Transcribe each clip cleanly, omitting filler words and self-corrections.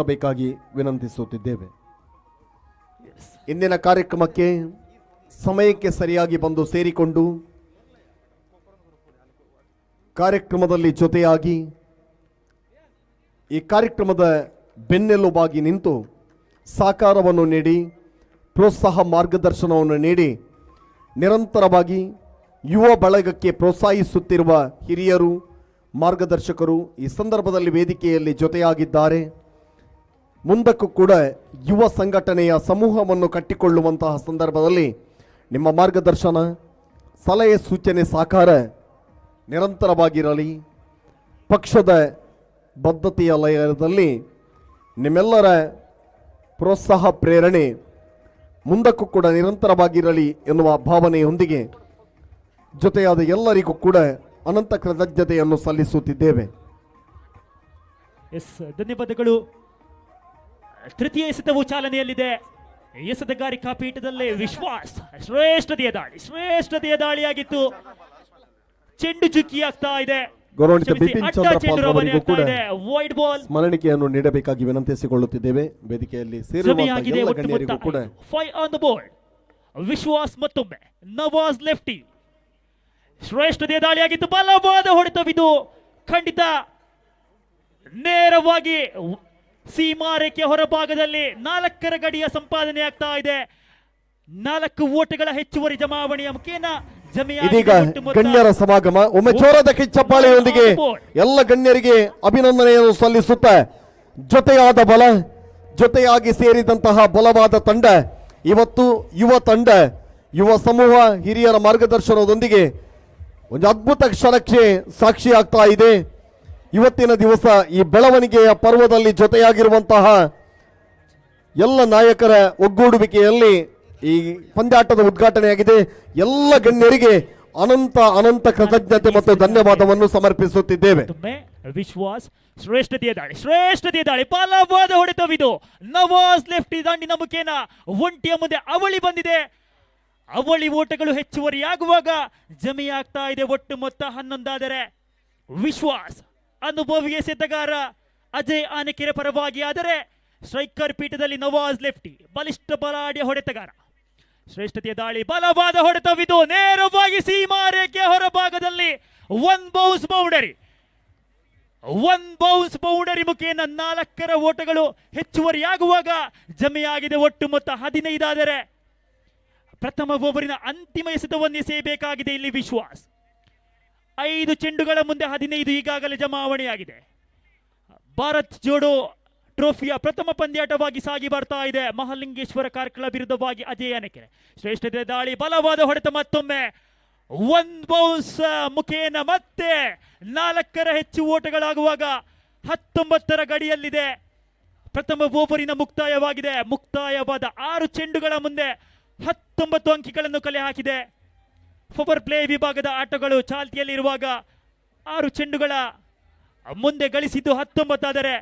ಬೇಕಾಗಿ ವಿನಂತಿಸುತ್ತಿದ್ದೇವೆ. ಇಂದಿನ ಕಾರ್ಯಕ್ರಮಕ್ಕೆ ಸಮಯಕ್ಕೆ ಸರಿಯಾಗಿ ಬಂದು ಸೇರಿಕೊಂಡು ಕಾರ್ಯಕ್ರಮದಲ್ಲಿ ಜೊತೆಯಾಗಿ ಈ ಕಾರ್ಯಕ್ರಮದ ಬೆನ್ನೆಲುಬಾಗಿ ನಿಂತು ಸಹಕಾರವನ್ನು ನೀಡಿ ಪ್ರೋತ್ಸಾಹ ಮಾರ್ಗದರ್ಶನವನ್ನು ನೀಡಿ ನಿರಂತರವಾಗಿ ಯುವ ಬಳಗಕ್ಕೆ ಪ್ರೋತ್ಸಾಹಿಸುತ್ತಿರುವ ಹಿರಿಯರು ಮಾರ್ಗದರ್ಶಕರು ಈ ಸಂದರ್ಭದಲ್ಲಿ ವೇದಿಕೆಯಲ್ಲಿ ಜೊತೆಯಾಗಿದ್ದಾರೆ. ಮುಂದಕ್ಕೂ ಕೂಡ ಯುವ ಸಂಘಟನೆಯ ಸಮೂಹವನ್ನು ಕಟ್ಟಿಕೊಳ್ಳುವಂತಹ ಸಂದರ್ಭದಲ್ಲಿ ನಿಮ್ಮ ಮಾರ್ಗದರ್ಶನ, ಸಲಹೆ, ಸೂಚನೆ, ಸಹಕಾರ ನಿರಂತರವಾಗಿರಲಿ. ಪಕ್ಷದ ಬದ್ಧತೆಯ ಲಯದಲ್ಲಿ ನಿಮ್ಮೆಲ್ಲರ ಪ್ರೋತ್ಸಾಹ, ಪ್ರೇರಣೆ ಮುಂದಕ್ಕೂ ಕೂಡ ನಿರಂತರವಾಗಿರಲಿ ಎನ್ನುವ ಭಾವನೆಯೊಂದಿಗೆ ಜೊತೆಯಾದ ಎಲ್ಲರಿಗೂ ಕೂಡ ಅನಂತ ಕೃತಜ್ಞತೆಯನ್ನು ಸಲ್ಲಿಸುತ್ತಿದ್ದೇವೆ. ಧನ್ಯವಾದಗಳು. ತೃತೀಯ ಎಸೆತವು ಚಾಲನೆಯಲ್ಲಿದೆ. ಎಸೆತಗಾರಿಕಾ ಪೀಠದಲ್ಲಿ ವಿಶ್ವಾಸ್ ಶ್ರೇಷ್ಠತೆಯ ದಾಳಿಯಾಗಿತ್ತು. ಚೆಂಡು ಚುಕ್ಕಿಯಾಗ್ತಾ ಇದೆ. ಗೌರವಾನ್ವಿತ ಬಿಪಿನ್ ಚಂದ್ರಪಾಲ್ ಅವರಿಗೂ ಕೂಡ ವೈಡ್ ಬಾಲ್ ಸ್ಮರಣಿಕೆಯನ್ನು ನೀಡಬೇಕಾಗಿ ವಿನಂತಿಸಿಕೊಳ್ಳುತ್ತಿದ್ದೇವೆ. ವೇದಿಕೆಯಲ್ಲಿ ಸೇರಿರುವಂತಹ ಎಲ್ಲ ಗಣ್ಯರಿಗೂ ಕೂಡ 5 ಆನ್ ದ ಬೋರ್ಡ್. ವಿಶ್ವಾಸ್ ಮತ್ತೊಮ್ಮೆ ನವಾಜ್ ಲೆಫ್ಟಿ. ಶ್ರೇಷ್ಠತೆಯ ದಾಳಿಯಾಗಿತ್ತು. ಬಲವಾದ ಹೊಡೆತವಿದು ಖಂಡಿತ ನೇರವಾಗಿ ಸೀಮಾರೇಖೆ ಹೊರಭಾಗದಲ್ಲಿ 4ರ ಗಡಿಯ ಸಂಪಾದನೆ ಆಗ್ತಾ ಇದೆ. 4 ಓಟಗಳ ಹೆಚ್ಚುವರಿ ಜಮಾವಣೆಯ ಮುಖೇನ ಇದೀಗ ಗಣ್ಯರ ಸಮಾಗಮ. ಒಮ್ಮೆ ಜೋರಾದ ಕಿಚ್ಚಪ್ಪಾಳೆಯೊಂದಿಗೆ ಎಲ್ಲ ಗಣ್ಯರಿಗೆ ಅಭಿನಂದನೆಯನ್ನು ಸಲ್ಲಿಸುತ್ತ ಜೊತೆಯಾದ ಬಲ, ಜೊತೆಯಾಗಿ ಸೇರಿದಂತಹ ಬಲವಾದ ತಂಡ ಇವತ್ತು ಯುವ ತಂಡ, ಯುವ ಸಮೂಹ, ಹಿರಿಯರ ಮಾರ್ಗದರ್ಶನದೊಂದಿಗೆ ಒಂದು ಅದ್ಭುತ ಕ್ಷಣಕ್ಕೆ ಸಾಕ್ಷಿ ಆಗ್ತಾ ಇದೆ. ಇವತ್ತಿನ ದಿವಸ ಈ ಬೆಳವಣಿಗೆಯ ಪರ್ವದಲ್ಲಿ ಜೊತೆಯಾಗಿರುವಂತಹ ಎಲ್ಲ ನಾಯಕರ ಒಗ್ಗೂಡುವಿಕೆಯಲ್ಲಿ ಈ ಪಂದ್ಯಾಟದ ಉದ್ಘಾಟನೆಯಾಗಿದೆ. ಎಲ್ಲ ಗಣ್ಯರಿಗೆ ಅನಂತ ಅನಂತ ಕೃತಜ್ಞತೆ ಮತ್ತು ಧನ್ಯವಾದವನ್ನು ಸಮರ್ಪಿಸುತ್ತಿದ್ದೇವೆ. ವಿಶ್ವಾಸ್ ಶ್ರೇಷ್ಠತೆಯ ದಾಳಿ ಬಲವಾದ ಹೊಡೆತವಿದು. ನವಾಜ್ ಲೆಫ್ಟಿ ದಾಂಡಿನ ಮುಖೇನ ಒಂಟಿಯ ಮುಂದೆ ಅವಳಿ ಬಂದಿದೆ. ಅವಳಿ ಓಟಗಳು ಹೆಚ್ಚುವರಿಯಾಗುವಾಗ ಜಮೆಯಾಗ್ತಾ ಇದೆ. ಒಟ್ಟು ಮೊತ್ತ 11 ಆದರೆ ವಿಶ್ವಾಸ್ ಅನುಭವಿ ಎಸೆತಗಾರ ಅಜಯ್ ಆನೆಕೆರೆ ಪರವಾಗಿ, ಆದರೆ ಸ್ಟ್ರೈಕರ್ ಪೀಠದಲ್ಲಿ ನವಾಜ್ ಲೆಫ್ಟಿ ಬಲಿಷ್ಠ ಬಲಾಢ್ಯ ಹೊಡೆತಗಾರ. ಶ್ರೇಷ್ಠತೆಯ ದಾಳಿ ಬಲವಾದ ಹೊಡೆತವಿದು ನೇರವಾಗಿ ಸೀಮಾರೇಖೆ ಹೊರಭಾಗದಲ್ಲಿ 1 ಬೌನ್ಸ್ ಬೌಂಡರಿ ಮುಖೇನ 4ರ ಓಟಗಳು ಹೆಚ್ಚುವರಿಯಾಗುವಾಗ ಜಮೆಯಾಗಿದೆ. ಒಟ್ಟು ಮೊತ್ತ 15 ಆದರೆ ಪ್ರಥಮ ಓವರಿನ ಅಂತಿಮ ಎಸೆತವನ್ನು ಎಸೆಯಬೇಕಾಗಿದೆ ಇಲ್ಲಿ ವಿಶ್ವಾಸ್. 5 ಚೆಂಡುಗಳ ಮುಂದೆ 15 ಈಗಾಗಲೇ ಜಮಾವಣೆಯಾಗಿದೆ. ಭಾರತ್ ಜೋಡೋ ಟ್ರೋಫಿಯ ಪ್ರಥಮ ಪಂದ್ಯಾಟವಾಗಿ ಸಾಗಿ ಬರ್ತಾ ಇದೆ. ಮಹಾಲಿಂಗೇಶ್ವರ ಕಾರ್ಕಳ ವಿರುದ್ಧವಾಗಿ ಅಜಯ್ ಆನೆಕೆರೆ. ಶ್ರೇಷ್ಠತೆ ದಾಳಿ ಬಲವಾದ ಹೊಡೆತ. ಮತ್ತೊಮ್ಮೆ 1 ಬೌನ್ಸ್ ಮುಖೇನ ಮತ್ತೆ 4ರ ಹೆಚ್ಚು ಓಟಗಳಾಗುವಾಗ 19ರ ಗಡಿಯಲ್ಲಿದೆ. ಪ್ರಥಮ ಓವರಿನ ಮುಕ್ತಾಯವಾಗಿದೆ. ಮುಕ್ತಾಯವಾದ 6 ಚೆಂಡುಗಳ ಮುಂದೆ 19 ಅಂಕಿಗಳನ್ನು ಕಲೆ ಹಾಕಿದೆ. ಪವರ್ ಪ್ಲೇ ವಿಭಾಗದ ಆಟಗಳು ಚಾಲ್ತಿಯಲ್ಲಿರುವಾಗ 6 ಚೆಂಡುಗಳ ಮುಂದೆ ಗಳಿಸಿದ್ದು 19 ಆದರೆ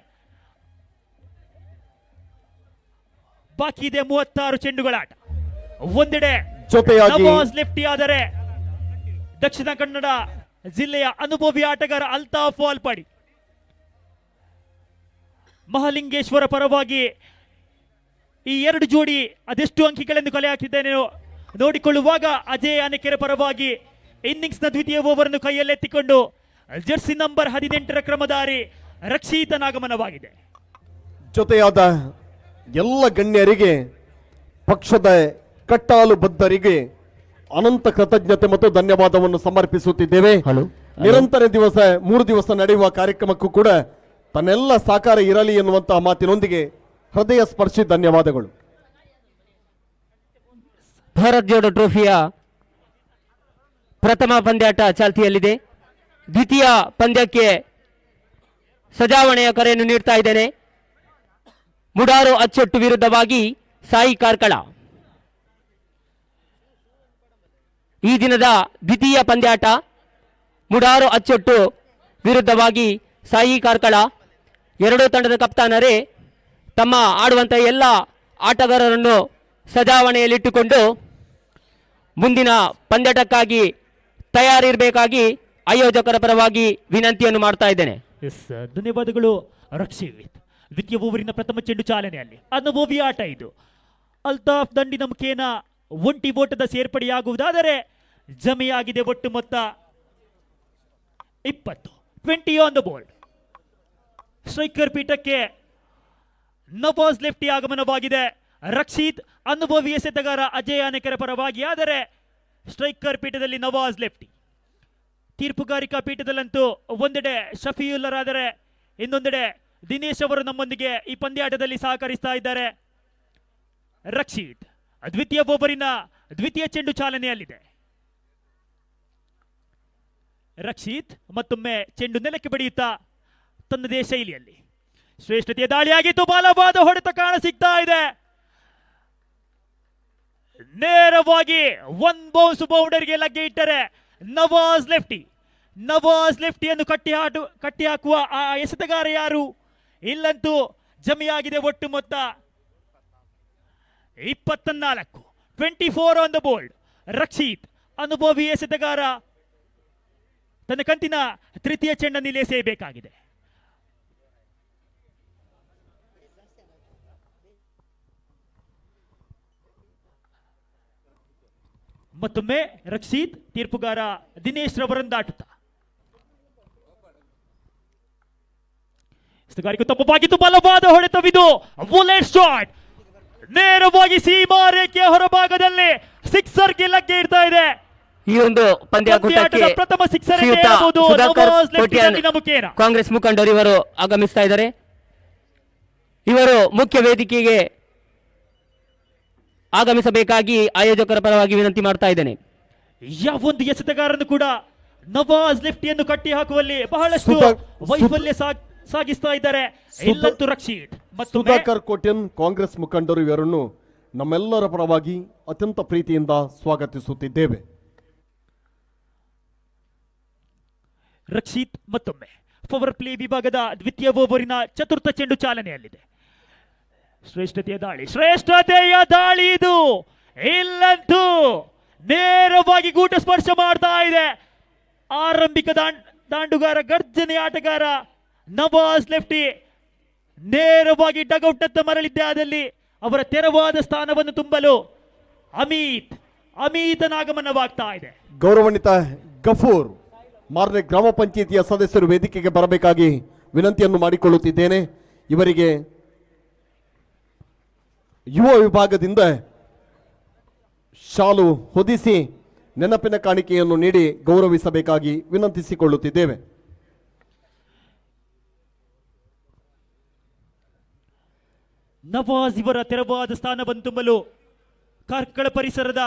ಬಾಕಿ ಇದೆ 36 ಚೆಂಡುಗಳ ಆಟ. ಒಂದೆಡೆ ನವಾಜ್ ಲೆಫ್ಟಿ ಆದರೆ ದಕ್ಷಿಣ ಕನ್ನಡ ಜಿಲ್ಲೆಯ ಅನುಭವಿ ಆಟಗಾರ ಅಲ್ತಾಫ್ ವಾಲ್ಪಾಡಿ. ಮಹಾಲಿಂಗೇಶ್ವರ ಪರವಾಗಿ ಈ 2 ಜೋಡಿ ಅದೆಷ್ಟು ಅಂಕಿಗಳೆಂದು ಕಲೆ ಹಾಕಿದ್ದೇನೆ ನೋಡಿಕೊಳ್ಳುವಾಗ ಅಜಯ್ ಆನೆಕೆರೆ ಪರವಾಗಿ ಇನ್ನಿಂಗ್ಸ್ನ ದ್ವಿತೀಯ ಓವರ್ ಅನ್ನು ಕೈಯಲ್ಲೆತ್ತಿಕೊಂಡು ಜರ್ಸಿ ನಂಬರ್ 18ರ ಕ್ರಮಧಾರಿ ರಕ್ಷಿತನ ಆಗಮನವಾಗಿದೆ. ಜೊತೆಯಾದ ಎಲ್ಲ ಗಣ್ಯರಿಗೆ, ಪಕ್ಷದ ಕಟ್ಟಾಲು ಬದ್ಧರಿಗೆ ಅನಂತ ಕೃತಜ್ಞತೆ ಮತ್ತು ಧನ್ಯವಾದವನ್ನು ಸಮರ್ಪಿಸುತ್ತಿದ್ದೇವೆ. ನಿರಂತರ 3 ದಿವಸ ನಡೆಯುವ ಕಾರ್ಯಕ್ರಮಕ್ಕೂ ಕೂಡ ತನ್ನೆಲ್ಲ ಸಹಕಾರ ಇರಲಿ ಎನ್ನುವಂತಹ ಮಾತಿನೊಂದಿಗೆ ಹೃದಯ ಸ್ಪರ್ಶಿ ಧನ್ಯವಾದಗಳು. ಭಾರತ್ ಜೋಡೋ ಟ್ರೋಫಿಯ ಪ್ರಥಮ ಪಂದ್ಯಾಟ ಚಾಲ್ತಿಯಲ್ಲಿದೆ. ದ್ವಿತೀಯ ಪಂದ್ಯಕ್ಕೆ ಸಜಾವಣೆಯ ಕರೆಯನ್ನು ನೀಡ್ತಾ ಇದ್ದೇನೆ. ಮುಡಾರು ಅಚ್ಚೊಟ್ಟು ವಿರುದ್ಧವಾಗಿ ಸಾಯಿ ಕಾರ್ಕಳ. ಈ ದಿನದ ದ್ವಿತೀಯ ಪಂದ್ಯಾಟ ಮುಡಾರು ಅಚ್ಚೊಟ್ಟು ವಿರುದ್ಧವಾಗಿ ಸಾಯಿ ಕಾರ್ಕಳ. ಎರಡೂ ತಂಡದ ಕಪ್ತಾನರೇ ತಮ್ಮ ಆಡುವಂಥ ಎಲ್ಲ ಆಟಗಾರರನ್ನು ಸಜಾವಣೆಯಲ್ಲಿಟ್ಟುಕೊಂಡು ಮುಂದಿನ ಪಂದ್ಯಾಟಕ್ಕಾಗಿ ತಯಾರಿರಬೇಕಾಗಿ ಆಯೋಜಕರ ಪರವಾಗಿ ವಿನಂತಿಯನ್ನು ಮಾಡ್ತಾ ಇದ್ದೇನೆ. ಧನ್ಯವಾದಗಳು ರಕ್ಷಿತ್. ದ್ವಿತೀಯ ಓವರಿನ ಪ್ರಥಮ ಚೆಂಡು ಚಾಲನೆಯಲ್ಲಿ ಅನುಭವಿ ಆಟ ಇದು. ಅಲ್ತಾಫ್ ದಂಡಿನ ಮುಖೇನ ಒಂಟಿ ಓಟದ ಸೇರ್ಪಡೆಯಾಗುವುದಾದರೆ ಜಮೆಯಾಗಿದೆ ಒಟ್ಟು ಮೊತ್ತ 20 ಆನ್ ದ ಬೋರ್ಡ್. ಸ್ಟ್ರೈಕರ್ ಪೀಠಕ್ಕೆ ನವಾಜ್ ಲೆಫ್ಟಿ ಆಗಮನವಾಗಿದೆ. ರಕ್ಷಿತ್ ಅನುಭವಿ ಎಸೆತಗಾರ ಅಜಯ್ ಆನೆಕೆರೆ ಪರವಾಗಿ, ಆದರೆ ಸ್ಟ್ರೈಕರ್ ಪೀಠದಲ್ಲಿ ನವಾಜ್ ಲೆಫ್ಟಿ. ತೀರ್ಪುಗಾರಿಕಾ ಪೀಠದಲ್ಲಂತೂ ಒಂದೆಡೆ ಶಫಿಯುಲ್ಲರಾದರೆ ಇನ್ನೊಂದೆಡೆ ದಿನೇಶ್ ಅವರು ನಮ್ಮೊಂದಿಗೆ ಈ ಪಂದ್ಯಾಟದಲ್ಲಿ ಸಹಕರಿಸ್ತಾ ಇದ್ದಾರೆ. ರಕ್ಷಿತ್ ದ್ವಿತೀಯ ಓವರಿನ ದ್ವಿತೀಯ ಚೆಂಡು ಚಾಲನೆಯಲ್ಲಿದೆ. ರಕ್ಷಿತ್ ಮತ್ತೊಮ್ಮೆ ಚೆಂಡು ನೆಲಕ್ಕೆ ಬಡಿಯುತ್ತಾ ತನ್ನದೇ ಶೈಲಿಯಲ್ಲಿ ಶ್ರೇಷ್ಠತೆಯ ದಾಳಿಯಾಗಿತ್ತು. ಬಲವಾದ ಹೊಡೆತ ಕಾಣ ಸಿಗ್ತಾ ಇದೆ. ನೇರವಾಗಿ ಒನ್ ಬೌನ್ಸ್ ಬೌಂಡರಿಗೆ ಲಗ್ಗೆ ಇಟ್ಟರೆ ನವಾಜ್ ಲೆಫ್ಟಿಯನ್ನು ಕಟ್ಟಿ ಹಾಕುವ ಆ ಎಸೆತಗಾರ ಯಾರು? ಇಲ್ಲಂತೂ ಜಮೆಯಾಗಿದೆ ಒಟ್ಟು ಮೊತ್ತ 24 ಆನ್ ದ ಬೋರ್ಡ್. ರಕ್ಷಿತ್ ಅನುಭವಿ ಎಸೆತಗಾರ ತನ್ನ ಕಂತಿನ ತೃತೀಯ ಚೆಂಡನ್ನು ಎಸೆಯಬೇಕಾಗಿದೆ. ಮತ್ತೊಮ್ಮೆ ರಕ್ಷಿತ್ ತೀರ್ಪುಗಾರ ದಿನೇಶ್ ರವರನ್ನು ದಾಟುತ್ತಾ ತಪ್ಪವಾಗಿತ್ತು. ಬಲವಾದ ಹೊಡೆತವಿದು. ಬುಲೆಟ್ ಶಾಟ್ ನೇರವಾಗಿ ಸೀಮಾ ರೇಖೆಯ ಹೊರಭಾಗದಲ್ಲಿ ಸಿಕ್ಸರ್ಗೆ ಲಗ್ಗೆ ಇಡ್ತಾ ಇದೆ. ಈ ಒಂದು ಪಂದ್ಯಾಟದ ಪ್ರಥಮ ಸಿಕ್ಸರ್ ಕಾಂಗ್ರೆಸ್ ಮುಖಂಡರು ಇವರು ಆಗಮಿಸ್ತಾ ಇದ್ದಾರೆ. ಇವರು ಮುಖ್ಯ ವೇದಿಕೆಗೆ ಆಗಮಿಸಬೇಕಾಗಿ ಆಯೋಜಕರ ಪರವಾಗಿ ವಿನಂತಿ ಮಾಡ್ತಾ ಇದ್ದೇನೆ. ಯಾವೊಂದು ಎಸೆತಗಾರನ್ನು ಕೂಡ ನವಾಜ್ ಲೆಫ್ಟಿಯನ್ನು ಕಟ್ಟಿ ಹಾಕುವಲ್ಲಿ ಬಹಳಷ್ಟು ವೈಫಲ್ಯ ಸಾಗಿಸ್ತಾ ಇದ್ದಾರೆ. ಇಲ್ಲಂತೂ ರಕ್ಷಿತ್ ಮತ್ತು ಸುಧಾಕರ್ ಕೋಟ್ಯನ್ ಕಾಂಗ್ರೆಸ್ ಮುಖಂಡರು ಇವರನ್ನು ನಮ್ಮೆಲ್ಲರ ಪರವಾಗಿ ಅತ್ಯಂತ ಪ್ರೀತಿಯಿಂದ ಸ್ವಾಗತಿಸುತ್ತಿದ್ದೇವೆ. ರಕ್ಷಿತ್ ಮತ್ತೊಮ್ಮೆ ಪವರ್ ಪ್ಲೇ ವಿಭಾಗದ ದ್ವಿತೀಯ ಓವರಿನ ಚತುರ್ಥ ಚೆಂಡು ಚಾಲನೆಯಲ್ಲಿದೆ. ಶ್ರೇಷ್ಠತೆಯ ದಾಳಿ ಇದು. ಇಲ್ಲಂತೂ ನೇರವಾಗಿ ಗೂಟ ಸ್ಪರ್ಶ ಮಾಡ್ತಾ ಇದೆ. ಆರಂಭಿಕ ದಾಂಡುಗಾರ ಗರ್ಜನೆ ಆಟಗಾರ ನವಾಜ್ ಲೆಫ್ಟಿ ನೇರವಾಗಿ ಡಗೌಟ್ ಮರಳಿದ್ದೆ. ಆದಲ್ಲಿ ಅವರ ತೆರವಾದ ಸ್ಥಾನವನ್ನು ತುಂಬಲು ಅಮಿತನ ಆಗಮನವಾಗ್ತಾ ಇದೆ. ಗೌರವಾನ್ವಿತ ಗಫೂರ್ ಮಾರ್ನೆ ಗ್ರಾಮ ಪಂಚಾಯಿತಿಯ ಸದಸ್ಯರು ವೇದಿಕೆಗೆ ಬರಬೇಕಾಗಿ ವಿನಂತಿಯನ್ನು ಮಾಡಿಕೊಳ್ಳುತ್ತಿದ್ದೇನೆ. ಇವರಿಗೆ ಯುವ ವಿಭಾಗದಿಂದ ಶಾಲು ಹೊದಿಸಿ ನೆನಪಿನ ಕಾಣಿಕೆಯನ್ನು ನೀಡಿ ಗೌರವಿಸಬೇಕಾಗಿ ವಿನಂತಿಸಿಕೊಳ್ಳುತ್ತಿದ್ದೇವೆ. ನವಾಜ್ ಇವರ ತೆರವಾದ ಸ್ಥಾನವನ್ನು ತುಂಬಲು ಕಾರ್ಕಳ ಪರಿಸರದ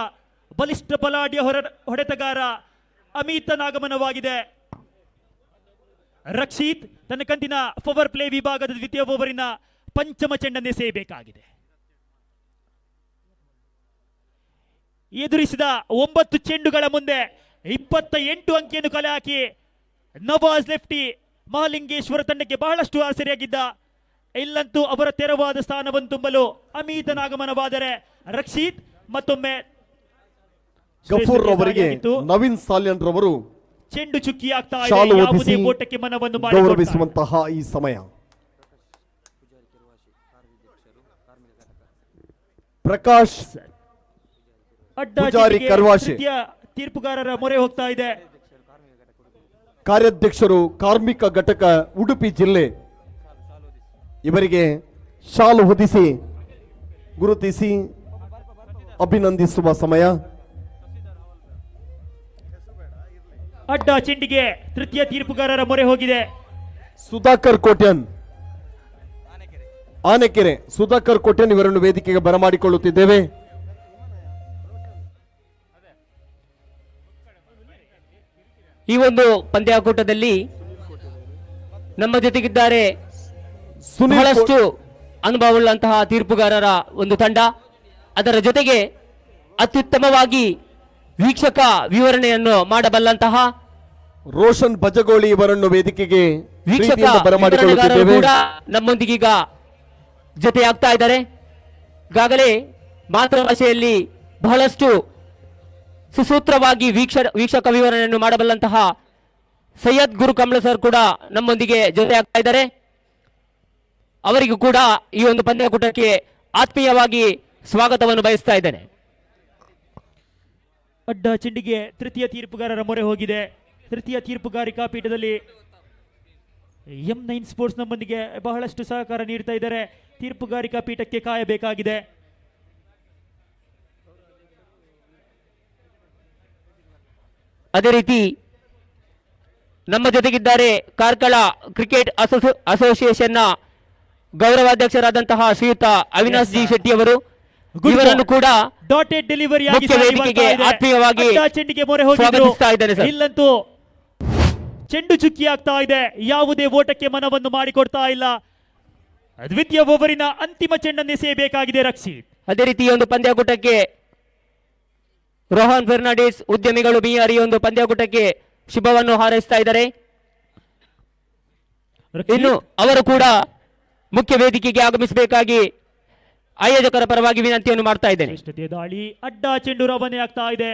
ಬಲಿಷ್ಠ ಬಲಾಢ್ಯ ಹೊಡೆತಗಾರ ಅಮಿತನ ಆಗಮನವಾಗಿದೆ. ರಕ್ಷಿತ್ ತನ್ನ ಕಂತಿನ ಪವರ್ ಪ್ಲೇ ವಿಭಾಗದ ದ್ವಿತೀಯ ಓವರಿನ ಪಂಚಮ ಚೆಂಡನ್ನೇ ಸೇಯಬೇಕಾಗಿದೆ. ಎದುರಿಸಿದ 9 ಚೆಂಡುಗಳ ಮುಂದೆ 28 ಅಂಕಿಯನ್ನು ಕಲೆ ಹಾಕಿ ನವಾಜ್ ಲೆಫ್ಟಿ ಮಹಾಲಿಂಗೇಶ್ವರ ತಂಡಕ್ಕೆ ಬಹಳಷ್ಟು ಆಸರೆಯಾಗಿದ್ದ. ಇಲ್ಲಂತೂ ಅವರ ತೆರವಾದ ಸ್ಥಾನವನ್ನು ತುಂಬಲು ಅಮಿತನ ಆಗಮನವಾದರೆ ರಕ್ಷಿತ್ ಮತ್ತೊಮ್ಮೆ ಗಫೂರ್ ರವರಿಗೆ ನವೀನ್ ಸಾಲ್ಯನ್ ರವರು ಚೆಂಡು ಚುಕ್ಕಿ ಆಗ್ತಾ ಇದೆ. ಯಾವುದೇ ಓಟಕ್ಕೆ ಮನವನ್ನು ಗೌರವಿಸುವಂತಹ ಈ ಸಮಯ. ಪ್ರಕಾಶ್ ಪೂಜಾರಿ ಕರ್ವಾಶೆ ತೀರ್ಪುಗಾರರ ಮೊರೆ ಹೋಗ್ತಾ ಇದೆ. ಕಾರ್ಯಾಧ್ಯಕ್ಷರು ಕಾರ್ಮಿಕ ಘಟಕ ಉಡುಪಿ ಜಿಲ್ಲೆ ಇವರಿಗೆ ಶಾಲು ಹೊದಿಸಿ ಗುರುತಿಸಿ ಅಭಿನಂದಿಸುವ ಸಮಯ. ಅಡ್ಡ ಚೆಂಡಿಗೆ ತೃತೀಯ ತೀರ್ಪುಗಾರರ ಮೊರೆ ಹೋಗಿದೆ. ಸುಧಾಕರ್ ಕೋಟ್ಯನ್ ಆನೆಕೆರೆ ಸುಧಾಕರ್ ಕೋಟ್ಯನ್ ಇವರನ್ನು ವೇದಿಕೆಗೆ ಬರಮಾಡಿಕೊಳ್ಳುತ್ತಿದ್ದೇವೆ. ಈ ಒಂದು ಪಂದ್ಯಾಕೂಟದಲ್ಲಿ ನಮ್ಮ ಜೊತೆಗಿದ್ದಾರೆ ಬಹಳಷ್ಟು ಅನುಭವವುಳ್ಳಂತಹ ತೀರ್ಪುಗಾರರ ಒಂದು ತಂಡ. ಅದರ ಜೊತೆಗೆ ಅತ್ಯುತ್ತಮವಾಗಿ ವೀಕ್ಷಕ ವಿವರಣೆಯನ್ನು ಮಾಡಬಲ್ಲಂತಹ ರೋಷನ್ ಬಜಗೋಳಿ ಇವರನ್ನು ವೇದಿಕೆಗೆ ವೀಕ್ಷಕ ಬರಮಾಡಿಕೊಳ್ಳುತ್ತಿದ್ದೇವೆ. ಕೂಡ ನಮ್ಮೊಂದಿಗೀಗ ಜೊತೆಯಾಗ್ತಾ ಇದ್ದಾರೆ. ಈಗಾಗಲೇ ಮಾತೃಭಾಷೆಯಲ್ಲಿ ಬಹಳಷ್ಟು ಸುಸೂತ್ರವಾಗಿ ವೀಕ್ಷಕ ವಿವರಣೆಯನ್ನು ಮಾಡಬಲ್ಲಂತಹ ಸೈಯದ್ ಗುರು ಕಮಲ ಸರ್ ಕೂಡ ನಮ್ಮೊಂದಿಗೆ ಜೊತೆಯಾಗ್ತಾ ಇದ್ದಾರೆ. ಅವರಿಗೂ ಕೂಡ ಈ ಒಂದು ಪಂದ್ಯಕೂಟಕ್ಕೆ ಆತ್ಮೀಯವಾಗಿ ಸ್ವಾಗತವನ್ನು ಬಯಸ್ತಾ ಇದ್ದೇನೆ. ಅಡ್ಡ ಚೆಂಡಿಗೆ ತೃತೀಯ ತೀರ್ಪುಗಾರರ ಮೊರೆ ಹೋಗಿದೆ. ತೃತೀಯ ತೀರ್ಪುಗಾರಿಕಾ ಪೀಠದಲ್ಲಿ M9 ಸ್ಪೋರ್ಟ್ಸ್ ನಮ್ಮೊಂದಿಗೆ ಬಹಳಷ್ಟು ಸಹಕಾರ ನೀಡ್ತಾ ಇದ್ದಾರೆ. ತೀರ್ಪುಗಾರಿಕಾ ಪೀಠಕ್ಕೆ ಕಾಯಬೇಕಾಗಿದೆ. ಅದೇ ರೀತಿ ನಮ್ಮ ಜೊತೆಗಿದ್ದಾರೆ ಕಾರ್ಕಳ ಕ್ರಿಕೆಟ್ ಅಸೋಸಿಯೇಷನ್ನ ಗೌರವಾಧ್ಯಕ್ಷರಾದಂತಹ ಶ್ರೀಯುತ ಅವಿನಾಶ್ ಜಿ ಶೆಟ್ಟಿ ಅವರು. ಇವರನ್ನು ಕೂಡ ಡಾಟೆಡ್ ಡೆಲಿವರಿ ಮುಖ್ಯ ವೇದಿಕೆಗೆ ಆತ್ಮೀಯವಾಗಿ ಚೆಂಡಿಗೆ ಮೊರೆ ಹೋಗಿದ್ರು. ಸ್ವಾಗತಿಸ್ತಾ ಇದ್ದಾರೆ ಸರ್. ಇಲ್ಲಂತೂ ಚೆಂಡು ಚುಕ್ಕಿ ಆಗ್ತಾ ಇದೆ. ಯಾವುದೇ ಓಟಕ್ಕೆ ಮನವನ್ನು ಮಾಡಿಕೊಡ್ತಾ ಇಲ್ಲ. ದ್ವಿತೀಯ ಓವರಿನ ಅಂತಿಮ ಚೆಂಡನ್ನು ಎಸೆಯಬೇಕಾಗಿದೆ ರಕ್ಷಿತ್. ಅದೇ ರೀತಿ ಈ ಒಂದು ಪಂದ್ಯಕೂಟಕ್ಕೆ ರೋಹನ್ ಫೆರ್ನಾಂಡಿಸ್ ಉದ್ಯಮಿಗಳು ಬಿಆರ್ ಈ ಒಂದು ಪಂದ್ಯಕೂಟಕ್ಕೆ ಶುಭವನ್ನು ಹಾರೈಸ್ತಾ ಇದ್ದಾರೆ. ಇನ್ನು ಅವರು ಕೂಡ ಮುಖ್ಯ ವೇದಿಕೆಗೆ ಆಗಮಿಸಬೇಕಾಗಿ ಆಯೋಜಕರ ಪರವಾಗಿ ವಿನಂತಿಯನ್ನು ಮಾಡ್ತಾ ಇದ್ದೇನೆ. ಶ್ರೇಷ್ಠತೆಯ ದಾಳಿ, ಅಡ್ಡ ಚೆಂಡು ರವಾನೆ ಆಗ್ತಾ ಇದೆ.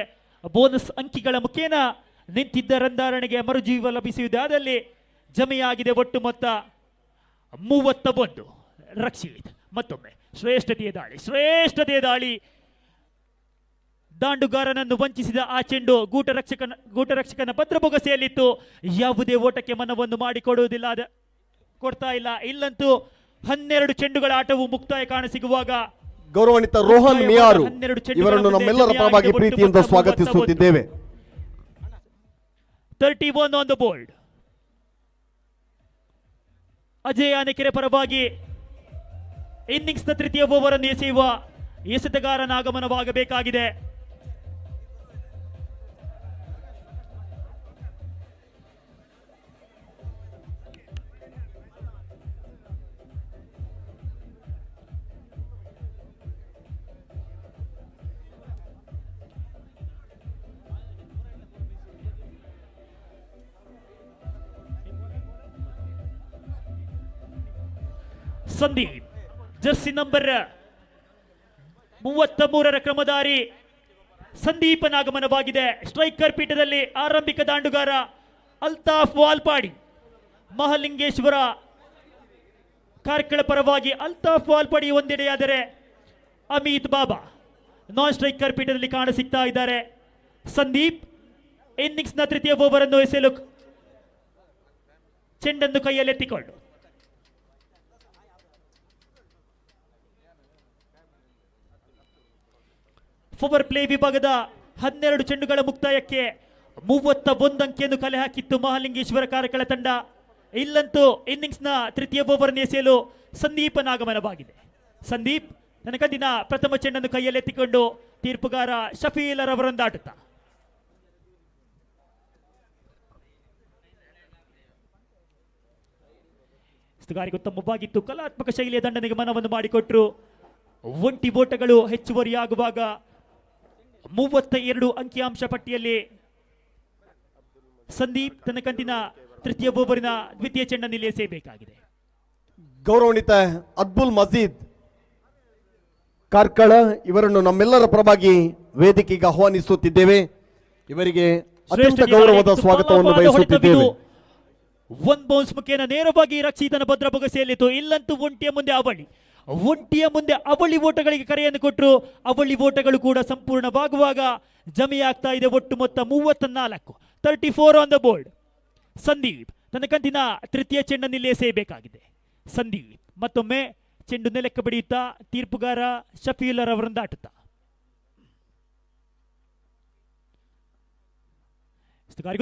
ಬೋನಸ್ ಅಂಕಿಗಳ ಮುಖೇನ ನಿಂತಿದ್ದ ರನ್ಧಾರಣೆಗೆ ಮರುಜೀವ ಲಭಿಸುವುದಾದಲ್ಲಿ ಜಮೆಯಾಗಿದೆ ಒಟ್ಟು ಮೊತ್ತ 31. ರಕ್ಷಿತ್ ಮತ್ತೊಮ್ಮೆ ಶ್ರೇಷ್ಠತೆಯ ದಾಳಿ. ದಾಂಡುಗಾರನನ್ನು ವಂಚಿಸಿದ ಆ ಚೆಂಡು ಗೂಟರಕ್ಷಕನ ಭದ್ರಬೊಗಸೆಯಲ್ಲಿತ್ತು. ಯಾವುದೇ ಓಟಕ್ಕೆ ಮನವನ್ನು ಮಾಡಿಕೊಡುವುದಿಲ್ಲ, ಕೊಡ್ತಾ ಇಲ್ಲ. ಇಲ್ಲಂತೂ 12 ಚೆಂಡುಗಳ ಆಟವು ಮುಕ್ತಾಯ ಕಾಣಸಿಗುವಾಗ ಗೌರವಾನ್ವಿತ ರೋಹನ್ ಮಿಯಾರು ಇವರನ್ನು ನಮ್ಮೆಲ್ಲರ ಪರವಾಗಿ ಪ್ರೀತಿಯಿಂದ ಸ್ವಾಗತಿಸುತ್ತಿದ್ದೇವೆ. 31 on the board. Ajay Anekere ಪರವಾಗಿ ಇನ್ನಿಂಗ್ಸ್ನ ತೃತೀಯ ಓವರ್ ಅನ್ನು ಎಸೆಯುವ ಎಸೆತಗಾರನ ಆಗಮನವಾಗಬೇಕಾಗಿದೆ. ಸಂದೀಪ್ ಜರ್ಸಿ ನಂಬರ್ 33ರ ಕ್ರಮಧಾರಿ ಸಂದೀಪನ ಆಗಮನವಾಗಿದೆ. ಸ್ಟ್ರೈಕರ್ ಪೀಠದಲ್ಲಿ ಆರಂಭಿಕ ದಾಂಡುಗಾರ ಅಲ್ತಾಫ್ ವಾಲ್ಪಾಡಿ. ಮಹಾಲಿಂಗೇಶ್ವರ ಕಾರ್ಕಳ ಪರವಾಗಿ ಅಲ್ತಾಫ್ ವಾಲ್ಪಾಡಿ ಒಂದೆಡೆಯಾದರೆ ಅಮಿತ್ ಬಾಬಾ ನಾನ್ ಸ್ಟ್ರೈಕರ್ ಪೀಠದಲ್ಲಿ ಕಾಣಸಿಗ್ತಾ ಇದ್ದಾರೆ. ಸಂದೀಪ್ ಇನ್ನಿಂಗ್ಸ್ನ ತೃತೀಯ ಓವರ್ ಅನ್ನು ಎಸೆಯಲು ಚೆಂಡನ್ನು ಕೈಯಲ್ಲೆತ್ತಿಕೊಂಡು ಪವರ್ ಪ್ಲೇ ವಿಭಾಗದ 12 ಚೆಂಡುಗಳ ಮುಕ್ತಾಯಕ್ಕೆ 31 ಅಂಕಿಯನ್ನು ಕಲೆ ಹಾಕಿತ್ತು ಮಹಾಲಿಂಗೇಶ್ವರ ಕಾರ್ಕಳ ತಂಡ. ಇಲ್ಲಂತೂ ಇನ್ನಿಂಗ್ಸ್ನ ತೃತೀಯ ಓವರ್ ಎಸೆಯಲು ಸಂದೀಪನ ಆಗಮನವಾಗಿದೆ. ಸಂದೀಪ್ ತನಕ ದಿನ ಪ್ರಥಮ ಚೆಂಡನ್ನು ಕೈಯಲ್ಲೆತ್ತಿಕೊಂಡು ತೀರ್ಪುಗಾರ ಶಫೀಲರ್ ಅವರೊಂದಾಟುತ್ತಾ ಉತ್ತಮವಾಗಿತ್ತು. ಕಲಾತ್ಮಕ ಶೈಲಿಯ ದಂಡನೆಗೆ ಮನವನ್ನು ಮಾಡಿಕೊಟ್ರು. ಒಂಟಿ ಓಟಗಳು ಹೆಚ್ಚುವರಿಯಾಗುವಾಗ 32 ಅಂಕಿಅಂಶ ಪಟ್ಟಿಯಲ್ಲಿ ಸಂದೀಪ್ ತನ್ನ ಕಂತಿನ ತೃತೀಯ ಓವರಿನ ದ್ವಿತೀಯ ಚೆಂಡನ್ನು ಎಸೆಯಬೇಕಾಗಿದೆ. ಗೌರವಾನ್ವಿತ ಅಬ್ದುಲ್ ಮಜೀದ್ ಕಾರ್ಕಳ ಇವರನ್ನು ನಮ್ಮೆಲ್ಲರ ಪರವಾಗಿ ವೇದಿಕೆಗೆ ಆಹ್ವಾನಿಸುತ್ತಿದ್ದೇವೆ. ಇವರಿಗೆ ಅತ್ಯಂತ ಗೌರವದ ಸ್ವಾಗತವನ್ನು ಬಯಸುತ್ತಿದ್ದೇವೆ. 1 ಬೌನ್ಸ್ ಮುಖೇನ ನೇರವಾಗಿ ರಕ್ಷಿತನ ಭದ್ರ ಬೊಗಸೆಯಲ್ಲಿತ್ತು. ಇಲ್ಲಂತೂ ಒಂಟಿಯ ಮುಂದೆ ಅವಳಿ ಓಟಗಳಿಗೆ ಕರೆಯನ್ನು ಕೊಟ್ಟರು. ಅವಳಿ ಓಟಗಳು ಕೂಡ ಸಂಪೂರ್ಣವಾಗುವಾಗ ಜಮೆಯಾಗ್ತಾ ಇದೆ ಒಟ್ಟು ಮೊತ್ತ 34. 34 ಆನ್ ದ ಬೋರ್ಡ್. ಸಂದೀಪ್ ತನ್ನ ಕಂತಿನ ತೃತೀಯ ಚೆಂಡನ್ನು ಎಸೆಯಬೇಕಾಗಿದೆ. ಸಂದೀಪ್ ಮತ್ತೊಮ್ಮೆ ಚೆಂಡು ನೆಲಕ್ಕೆ ಬಡಿಯುತ್ತಾ ತೀರ್ಪುಗಾರ ಶಫೀಲರ್ ಅವರನ್ನು ದಾಟುತ್ತಾ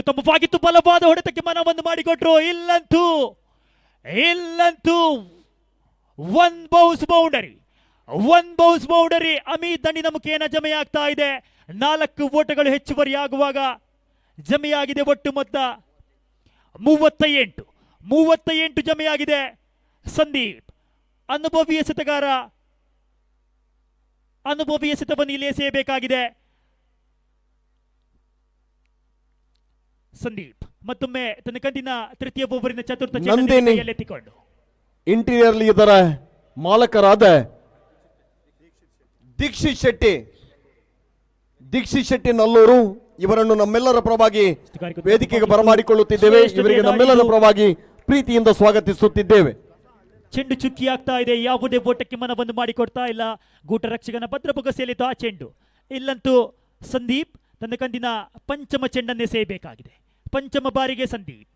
ಉತ್ತಮವಾಗಿತ್ತು. ಬಲವಾದ ಹೊಡೆತಕ್ಕೆ ಮನವನ್ನು ಮಾಡಿಕೊಟ್ರು. ಇಲ್ಲಂತೂ 1 ಬೌನ್ಸ್ ಬೌಂಡರಿ ಅಮಿತ್ ದಂಡಿನ ಮುಖೇನ ಜಮೆಯಾಗ್ತಾ ಇದೆ. 4 ಓಟಗಳು ಹೆಚ್ಚುವರಿಯಾಗುವಾಗ ಜಮೆಯಾಗಿದೆ ಒಟ್ಟು ಮೊತ್ತ 38 ಜಮೆಯಾಗಿದೆ. ಸಂದೀಪ್ ಅನುಭವಿ ಎಸೆತಗಾರ, ಅನುಭವಿ ಎಸೆತವನ್ನು ಇಲ್ಲಿ ಎಸೆಯಬೇಕಾಗಿದೆ. ಸಂದೀಪ್ ಮತ್ತೊಮ್ಮೆ ತನ್ನ ಕಂದಿನ ತೃತೀಯ ಓವರಿನ ಚತುರ್ಥ ಚೆಂಡನ್ನು ಇಂಟೀರಿಯರ್ ಇದರ ಮಾಲಕರಾದ ದೀಕ್ಷಿತ್ ಶೆಟ್ಟಿ ನಲ್ಲೂರು ಇವರನ್ನು ನಮ್ಮೆಲ್ಲರ ಪರವಾಗಿ ವೇದಿಕೆಗೆ ಬರಮಾಡಿಕೊಳ್ಳುತ್ತಿದ್ದೇವೆ. ಇವರಿಗೆ ನಮ್ಮೆಲ್ಲರ ಪರವಾಗಿ ಪ್ರೀತಿಯಿಂದ ಸ್ವಾಗತಿಸುತ್ತಿದ್ದೇವೆ. ಚೆಂಡು ಚುಕ್ಕಿ ಆಗ್ತಾ ಇದೆ, ಯಾವುದೇ ಓಟಕ್ಕೆ ಮನವನ್ನು ಮಾಡಿಕೊಡ್ತಾ ಇಲ್ಲ. ಗೂಟ ರಕ್ಷಕನ ಭದ್ರಬುಗ ಸೇಲಿತು ಆ ಚೆಂಡು. ಇಲ್ಲಂತೂ ಸಂದೀಪ್ ತನ್ನ ಕಂದಿನ ಪಂಚಮ ಚೆಂಡನ್ನೇ ಸೇಯಬೇಕಾಗಿದೆ. ಪಂಚಮ ಬಾರಿಗೆ ಸಂದೀಪ್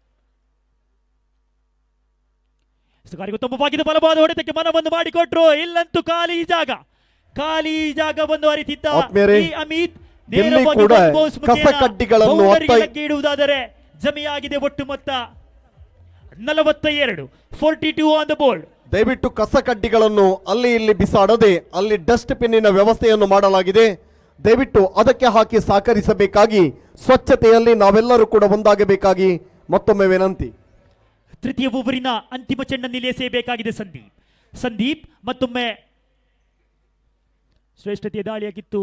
ಉತ್ತಮವಾಗಿದ್ದ ಬಲವಾದ ಹೊಡೆತಕ್ಕೆ ಮನವನ್ನು ಮಾಡಿಕೊಟ್ರು. ಇಲ್ಲಂತೂ ಖಾಲಿ ಜಾಗವನ್ನು ಅರಿತಿದ್ದ ಆತ್ಮೀಯರೇ, ಈ ಅಮಿತ್ ಇಲ್ಲಿ ನೇರವಾಗಿ ಕೂಡ one bounce ಮುಖೇನ ಕಸಕಡ್ಡಿಗಳನ್ನು ಬೌಂಡರಿಗೆ ಒತ್ತಾಯಿ- ಲಗ್ಗೆ ಇಡುವುದಾದರೆ ಜಮೆಯಾಗಿದೆ ಒಟ್ಟು ಮೊತ್ತ 42. 42 ಆನ್ ದ ಬೋರ್ಡ್. ದಯವಿಟ್ಟು ಕಸ ಕಡ್ಡಿಗಳನ್ನು ಅಲ್ಲಿ ಇಲ್ಲಿ ಬಿಸಾಡದೆ ಅಲ್ಲಿ ಡಸ್ಟ್ ಪಿನ್ನಿನ ವ್ಯವಸ್ಥೆಯನ್ನು ಮಾಡಲಾಗಿದೆ. ದಯವಿಟ್ಟು ಅದಕ್ಕೆ ಹಾಕಿ ಸಹಕರಿಸಬೇಕಾಗಿ, ಸ್ವಚ್ಛತೆಯಲ್ಲಿ ನಾವೆಲ್ಲರೂ ಕೂಡ ಒಂದಾಗಬೇಕಾಗಿ ಮತ್ತೊಮ್ಮೆ ವಿನಂತಿ. ತೃತೀಯ ಓವರಿನ ಅಂತಿಮ ಚೆಂಡನ್ನು ಎಸೆಯಬೇಕಾಗಿದೆ ಸಂದೀಪ್ ಮತ್ತೊಮ್ಮೆ ಶ್ರೇಷ್ಠತೆಯ ದಾಳಿಯಾಗಿತ್ತು.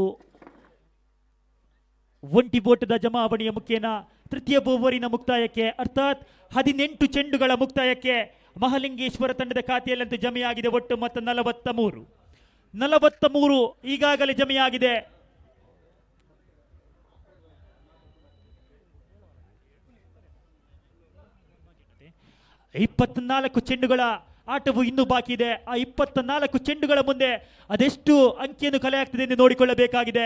ಒಂಟಿ ಬೋಟದ ಜಮಾವಣೆಯ ಮುಖೇನ ತೃತೀಯ ಓವರಿನ ಮುಕ್ತಾಯಕ್ಕೆ, ಅರ್ಥಾತ್ 18 ಚೆಂಡುಗಳ ಮುಕ್ತಾಯಕ್ಕೆ ಮಹಾಲಿಂಗೇಶ್ವರ ತಂಡದ ಖಾತೆಯಲ್ಲಂತೂ ಜಮೆಯಾಗಿದೆ ಒಟ್ಟು ಮೊತ್ತ 43 ಈಗಾಗಲೇ ಜಮೆಯಾಗಿದೆ. ಇಪ್ಪತ್ನಾಲ್ಕು ಚೆಂಡುಗಳ ಆಟವು ಇನ್ನೂ ಬಾಕಿ ಇದೆ. ಆ 24 ಚೆಂಡುಗಳ ಮುಂದೆ ಅದೆಷ್ಟು ಅಂಕಿಯನ್ನು ಕಲೆ ಆಗ್ತದೆ ಎಂದು ನೋಡಿಕೊಳ್ಳಬೇಕಾಗಿದೆ.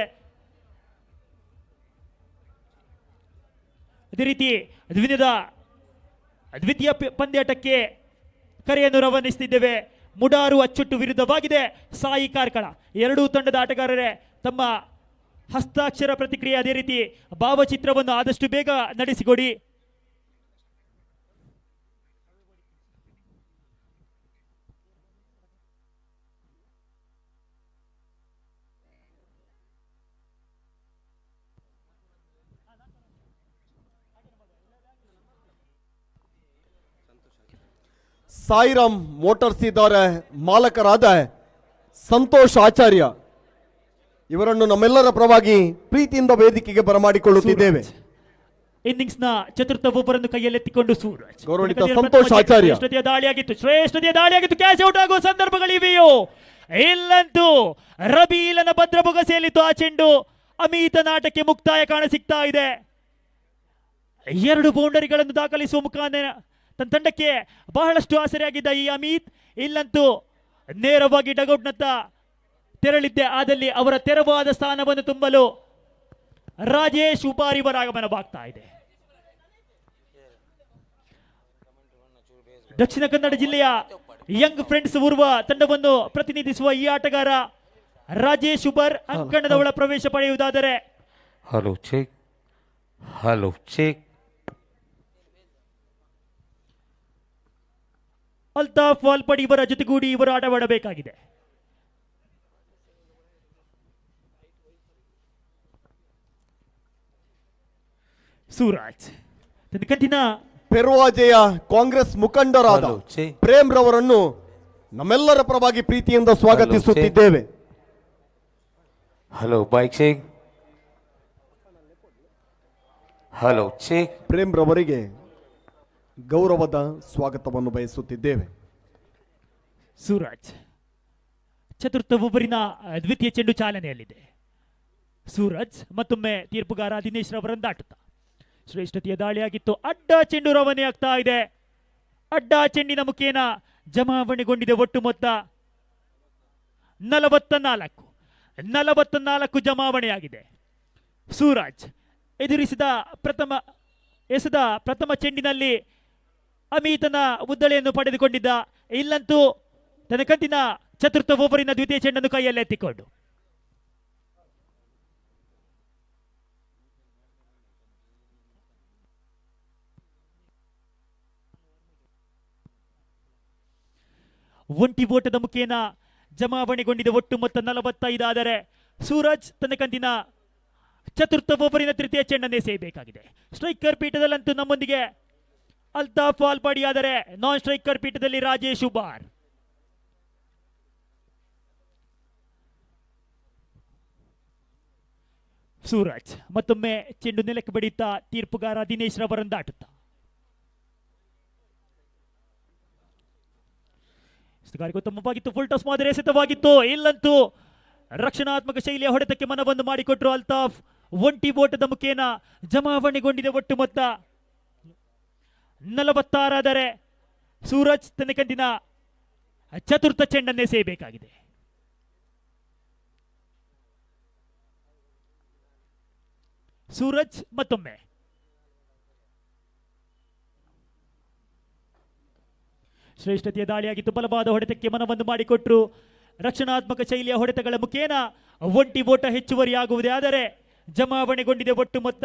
ಅದೇ ರೀತಿ ದ್ವಿತೀಯ ಪಂದ್ಯಾಟಕ್ಕೆ ಕರೆಯನ್ನು ರವಾನಿಸುತ್ತಿದ್ದೇವೆ. ಮುಡಾರು ಅಚ್ಚುಟ್ಟು ವಿರುದ್ಧವಾಗಿದೆ ಸಾಯಿ ಕಾರ್ಕಳ. ಎರಡೂ ತಂಡದ ಆಟಗಾರರೇ ತಮ್ಮ ಹಸ್ತಾಕ್ಷರ ಪ್ರತಿಕ್ರಿಯೆ, ಅದೇ ರೀತಿ ಭಾವಚಿತ್ರವನ್ನು ಆದಷ್ಟು ಬೇಗ ನಡೆಸಿಕೊಡಿ. ಸಾಯಿರಾಮ್ ಮೋಟಾರ್ಸ್ ಇದರ ಮಾಲಕರಾದ ಸಂತೋಷ್ ಆಚಾರ್ಯ ಇವರನ್ನು ನಮ್ಮೆಲ್ಲರ ಪರವಾಗಿ ಪ್ರೀತಿಯಿಂದ ವೇದಿಕೆಗೆ ಬರಮಾಡಿಕೊಳ್ಳುತ್ತಿದ್ದೇವೆ. ಇನ್ನಿಂಗ್ಸ್ ನ ಚತುರ್ಥ ಓವರನ್ನು ಕೈಯಲ್ಲೆತ್ತಿಕೊಂಡು ಸೂರಜ್ ಗೌರವಾನ್ವಿತ ಸಂತೋಷ್ ಆಚಾರ್ಯ. ಶ್ರೇಷ್ಠತೆಯ ದಾಳಿಯಾಗಿತ್ತು. ಕ್ಯಾಚ್ ಔಟ್ ಆಗುವ ಸಂದರ್ಭಗಳಿವೆಯೋ? ಇಲ್ಲಂತೂ ರಬೀಲನ ಭದ್ರಬುಗ ಸೇಲಿತು ಆ ಚೆಂಡು. ಅಮಿತನ ಆಟಕ್ಕೆ ಮುಕ್ತಾಯ ಕಾಣಸಿಗ್ತಾ ಇದೆ. 2 ಬೌಂಡರಿಗಳನ್ನು ದಾಖಲಿಸುವ ಮುಖಾಂತರ ತನ್ನ ತಂಡಕ್ಕೆ ಬಹಳಷ್ಟು ಆಸರೆಯಾಗಿದ್ದ ಈ ಅಮಿತ್ ಇಲ್ಲಂತೂ ನೇರವಾಗಿ ಡಗೌಟ್ನತ್ತ ತೆರಳಿದ್ದೆ. ಆದಲ್ಲಿ ಅವರ ತೆರವಾದ ಸ್ಥಾನವನ್ನು ತುಂಬಲು ರಾಜೇಶ್ ಉಪಾರ್ ಇವರ ಆಗಮನವಾಗ್ತಾ ಇದೆ. ದಕ್ಷಿಣ ಕನ್ನಡ ಜಿಲ್ಲೆಯ ಯಂಗ್ ಫ್ರೆಂಡ್ಸ್ ಊರ್ವ ತಂಡವನ್ನು ಪ್ರತಿನಿಧಿಸುವ ಈ ಆಟಗಾರ ರಾಜೇಶ್ ಉಬರ್ ಅಂಕಣದ ಒಳ ಪ್ರವೇಶ ಪಡೆಯುವುದಾದರೆ ಹಲೋ ಚೆಕ್ ಅಲ್ತಾಫ್ ವಾಲ್ಪಡಿ ಇವರ ಜೊತೆಗೂಡಿ ಇವರು ಆಟವಾಡಬೇಕಾಗಿದೆ. ಸೂರಜ್ ತನ್ನ ಕಂತಿನ ಪೆರುವಾಜೆಯ ಕಾಂಗ್ರೆಸ್ ಮುಖಂಡರಾದ ಹಲೋ, ಛೇ. ಪ್ರೇಮ್ ರವರನ್ನು ನಮ್ಮೆಲ್ಲರ ಪರವಾಗಿ ಪ್ರೀತಿಯಿಂದ ಸ್ವಾಗತಿಸುತ್ತಿದ್ದೇವೆ. Hello bike check. Hello check. Prem ರವರಿಗೆ ಗೌರವದ ಸ್ವಾಗತವನ್ನು ಬಯಸುತ್ತಿದ್ದೇವೆ. ಸೂರಜ್ ಚತುರ್ಥ ಓವರಿನ ದ್ವಿತೀಯ ಚೆಂಡು ಚಾಲನೆಯಲ್ಲಿದೆ. ಸೂರಜ್ ಮತ್ತೊಮ್ಮೆ ತೀರ್ಪುಗಾರ ದಿನೇಶ್ ರವರಂದಾಟುತ್ತಾ ಶ್ರೇಷ್ಠತೆಯ ದಾಳಿಯಾಗಿತ್ತು. ಅಡ್ಡ ಚೆಂಡು ರವಾನೆ ಆಗ್ತಾ ಇದೆ. ಅಡ್ಡ ಚೆಂಡಿನ ಮುಖೇನ ಜಮಾವಣೆಗೊಂಡಿದೆ ಒಟ್ಟು ಮೊತ್ತ 44 ಜಮಾವಣೆಯಾಗಿದೆ. ಸೂರಜ್ ಎಸೆದ ಪ್ರಥಮ ಚೆಂಡಿನಲ್ಲಿ ಅಮಿತನ ಮುದ್ದಳೆಯನ್ನು ಪಡೆದುಕೊಂಡಿದ್ದ. ಇಲ್ಲಂತೂ ತನ್ನ ಕಂತಿನ ಚತುರ್ಥ ಓವರಿನ ದ್ವಿತೀಯ ಚೆಂಡನ್ನು ಕೈಯಲ್ಲೆತ್ತಿಕೊಂಡು ಒಂಟಿ ಓಟದ ಮುಖೇನ ಜಮಾವಣೆಗೊಂಡಿದೆ ಒಟ್ಟು ಮೊತ್ತ 45. ಆದರೆ ಸೂರಜ್ ತನ್ನ ಕಂತಿನ ಚತುರ್ಥ ಓವರಿನ ತೃತೀಯ ಚೆಂಡನ್ನೇ ಸೇಯಬೇಕಾಗಿದೆ. ಸ್ಟ್ರೈಕರ್ ಪೀಠದಲ್ಲಂತೂ ನಮ್ಮೊಂದಿಗೆ ಅಲ್ತಾಫ್ ವಾಲ್ಪಡಿ, ಆದರೆ ನಾನ್ ಸ್ಟ್ರೈಕರ್ ಪೀಠದಲ್ಲಿ ರಾಜೇಶ್ ಉಬಾರ್. ಸೂರಜ್ ಮತ್ತೊಮ್ಮೆ ಚೆಂಡು ನೆಲಕ್ಕೆ ಬಡಿಯುತ್ತಾ ತೀರ್ಪುಗಾರ ದಿನೇಶ್ ರವರಂದಾಟುತ್ತಾ ಉತ್ತಮವಾಗಿತ್ತು. ಫುಲ್ ಟಾಸ್ ಮಾದರಿ ಎಸೆತವಾಗಿತ್ತು. ಇಲ್ಲಂತೂ ರಕ್ಷಣಾತ್ಮಕ ಶೈಲಿಯ ಹೊಡೆತಕ್ಕೆ ಮನವನ್ನು ಮಾಡಿಕೊಟ್ರು ಅಲ್ತಾಫ್. ಒಂಟಿ ಓಟದ ಮುಖೇನ ಜಮಾವಣೆಗೊಂಡಿದೆ ಒಟ್ಟು ಮೊತ್ತ 46. ಆದರೆ ಸೂರಜ್ ತನ್ನ ಕಂದಿನ ಚತುರ್ಥ ಚೆಂಡನ್ನೇ ಸೇಯಬೇಕಾಗಿದೆ. ಸೂರಜ್ ಮತ್ತೊಮ್ಮೆ ಶ್ರೇಷ್ಠತೆಯ ದಾಳಿಯಾಗಿತ್ತು. ಬಲವಾದ ಹೊಡೆತಕ್ಕೆ ಮನವನ್ನು ಮಾಡಿಕೊಟ್ರು. ರಕ್ಷಣಾತ್ಮಕ ಶೈಲಿಯ ಹೊಡೆತಗಳ ಮುಖೇನ ಒಂಟಿ ಓಟ ಹೆಚ್ಚುವರಿಯಾಗುವುದೇ ಆದರೆ ಜಮಾವಣೆಗೊಂಡಿದೆ ಒಟ್ಟು ಮೊತ್ತ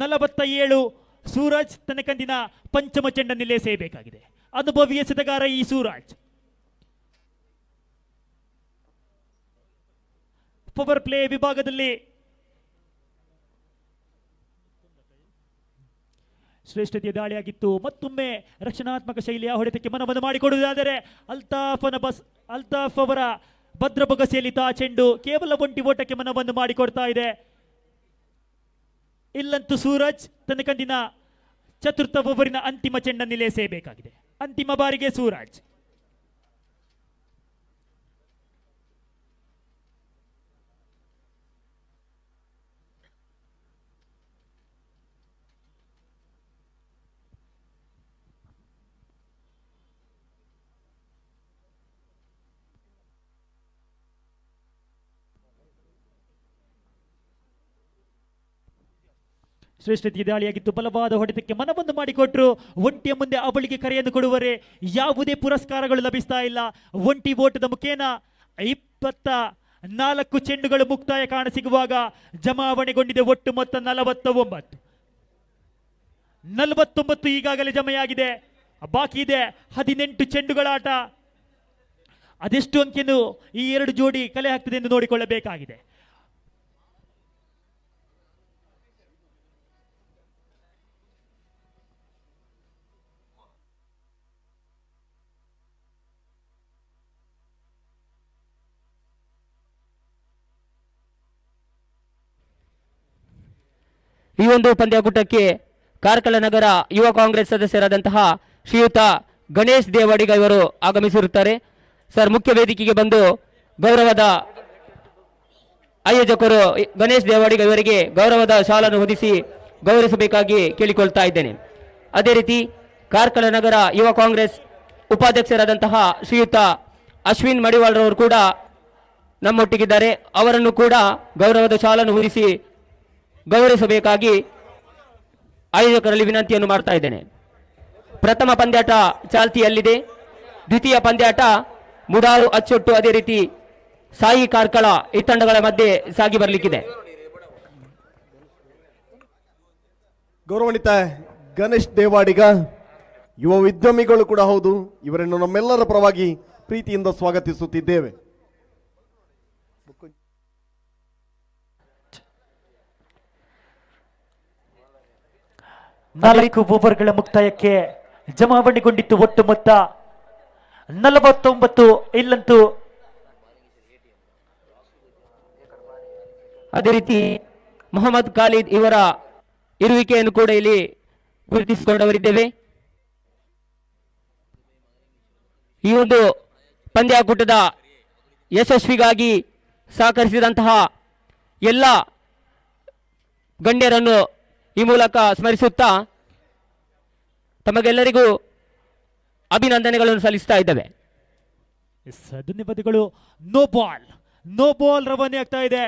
47. ಸೂರಜ್ ತನ್ನ ಕಂದಿನ ಪಂಚಮ ಚೆಂಡನ್ನಲ್ಲೇ ಸೇಯಬೇಕಾಗಿದೆ. ಅನುಭವಿ ಎಸೆತಗಾರ ಈ ಸೂರಜ್. ಪವರ್ ಪ್ಲೇ ವಿಭಾಗದಲ್ಲಿ ಶ್ರೇಷ್ಠತೆಯ ದಾಳಿಯಾಗಿತ್ತು. ಮತ್ತೊಮ್ಮೆ ರಕ್ಷಣಾತ್ಮಕ ಶೈಲಿಯ ಹೊಡೆತಕ್ಕೆ ಮನವನ್ನು ಮಾಡಿಕೊಡುವುದಾದರೆ ಅಲ್ತಾಫ್ ಅವರ ಭದ್ರ ಬೊಗಸೆಯಲ್ಲಿ ತಾ ಚೆಂಡು ಕೇವಲ ಒಂಟಿ ಓಟಕ್ಕೆ ಮನವನ್ನು ಮಾಡಿಕೊಡ್ತಾ ಇದೆ. ಇಲ್ಲಂತೂ ಸೂರಜ್ ತನ್ನ ಕಂದಿನ ಚತುರ್ಥ ಓವರಿನ ಅಂತಿಮ ಚೆಂಡನ್ನಲ್ಲೇ ಸೇಯಬೇಕಾಗಿದೆ. ಅಂತಿಮ ಬಾರಿಗೆ ಸೂರಜ್. ಶ್ರೇಷ್ಠತೆಯ ದಾಳಿಯಾಗಿತ್ತು. ಬಲವಾದ ಹೊಡೆತಕ್ಕೆ ಮನವನ್ನು ಮಾಡಿಕೊಟ್ರು. ಒಂಟಿಯ ಮುಂದೆ ಅವಳಿಗೆ ಕರೆಯನ್ನು ಕೊಡುವರೆ ಯಾವುದೇ ಪುರಸ್ಕಾರಗಳು ಲಭಿಸ್ತಾ ಇಲ್ಲ. ಒಂಟಿ ಓಟದ ಮುಖೇನ 24 ಚೆಂಡುಗಳು ಮುಕ್ತಾಯ ಕಾಣಸಿಗುವಾಗ ಜಮಾವಣೆಗೊಂಡಿದೆ ಒಟ್ಟು ಮೊತ್ತ 49 ಈಗಾಗಲೇ ಜಮೆಯಾಗಿದೆ. ಬಾಕಿ ಇದೆ 18 ಚೆಂಡುಗಳ ಆಟ. ಅದೆಷ್ಟು ಅಂಕೆಯನ್ನು ಈ ಎರಡು ಜೋಡಿ ಕಲೆ ಹಾಕ್ತದೆ ಎಂದು ನೋಡಿಕೊಳ್ಳಬೇಕಾಗಿದೆ. ಈ ಒಂದು ಪಂದ್ಯಾಕೂಟಕ್ಕೆ ಕಾರ್ಕಳ ನಗರ ಯುವ ಕಾಂಗ್ರೆಸ್ ಸದಸ್ಯರಾದಂತಹ ಶ್ರೀಯುತ ಗಣೇಶ್ ದೇವಾಡಿಗ ಇವರು ಆಗಮಿಸಿರುತ್ತಾರೆ. ಸರ್, ಮುಖ್ಯ ವೇದಿಕೆಗೆ ಬಂದು ಗೌರವದ ಆಯೋಜಕರು ಗಣೇಶ್ ದೇವಾಡಿಗ ಇವರಿಗೆ ಗೌರವದ ಶಾಲನ್ನು ಹೊದಿಸಿ ಗೌರವಿಸಬೇಕಾಗಿ ಕೇಳಿಕೊಳ್ತಾ ಇದ್ದೇನೆ. ಅದೇ ರೀತಿ ಕಾರ್ಕಳ ನಗರ ಯುವ ಕಾಂಗ್ರೆಸ್ ಉಪಾಧ್ಯಕ್ಷರಾದಂತಹ ಶ್ರೀಯುತ ಅಶ್ವಿನ್ ಮಡಿವಾಳ್ರವರು ಕೂಡ ನಮ್ಮೊಟ್ಟಿಗಿದ್ದಾರೆ. ಅವರನ್ನು ಕೂಡ ಗೌರವದ ಶಾಲನ್ನು ಹೊದಿಸಿ ಗೌರವಿಸಬೇಕಾಗಿ ಆಯೋಜಕರಲ್ಲಿ ವಿನಂತಿಯನ್ನು ಮಾಡ್ತಾ ಇದ್ದೇನೆ. ಪ್ರಥಮ ಪಂದ್ಯಾಟ ಚಾಲ್ತಿಯಲ್ಲಿದೆ. ದ್ವಿತೀಯ ಪಂದ್ಯಾಟ ಮುಡಾರು ಅಚ್ಚೊಟ್ಟು ಅದೇ ರೀತಿ ಸಾಯಿ ಕಾರ್ಕಳ ಈ ತಂಡಗಳ ಮಧ್ಯೆ ಸಾಗಿ ಬರಲಿಕ್ಕಿದೆ. ಗೌರವಾನ್ವಿತ ಗಣೇಶ್ ದೇವಾಡಿಗ ಯುವ ಉದ್ಯಮಿಗಳು ಕೂಡ ಹೌದು. ಇವರನ್ನು ನಮ್ಮೆಲ್ಲರ ಪರವಾಗಿ ಪ್ರೀತಿಯಿಂದ ಸ್ವಾಗತಿಸುತ್ತಿದ್ದೇವೆ. 4 ಓವರ್ಗಳ ಮುಕ್ತಾಯಕ್ಕೆ ಜಮಾವಣೆಗೊಂಡಿತ್ತು ಒಟ್ಟು ಮೊತ್ತ 49. ಇಲ್ಲಂತೂ ಅದೇ ರೀತಿ ಮೊಹಮ್ಮದ್ ಖಾಲಿದ್ ಇವರ ಇರುವಿಕೆಯನ್ನು ಕೂಡ ಇಲ್ಲಿ ಗುರುತಿಸಿಕೊಂಡವರಿದ್ದೇವೆ. ಈ ಒಂದು ಪಂದ್ಯಾಕೂಟದ ಯಶಸ್ವಿಗಾಗಿ ಸಹಕರಿಸಿದಂತಹ ಎಲ್ಲ ಗಣ್ಯರನ್ನು ಈ ಮೂಲಕ ಸ್ಮರಿಸುತ್ತಾ ತಮಗೆಲ್ಲರಿಗೂ ಅಭಿನಂದನೆಗಳನ್ನು ಸಲ್ಲಿಸ್ತಾ ಇದ್ದೇವೆ. ಧನ್ಯವಾದಗಳು. ನೋ ಬಾಲ್ ರವಾನೆ ಆಗ್ತಾ ಇದೆ.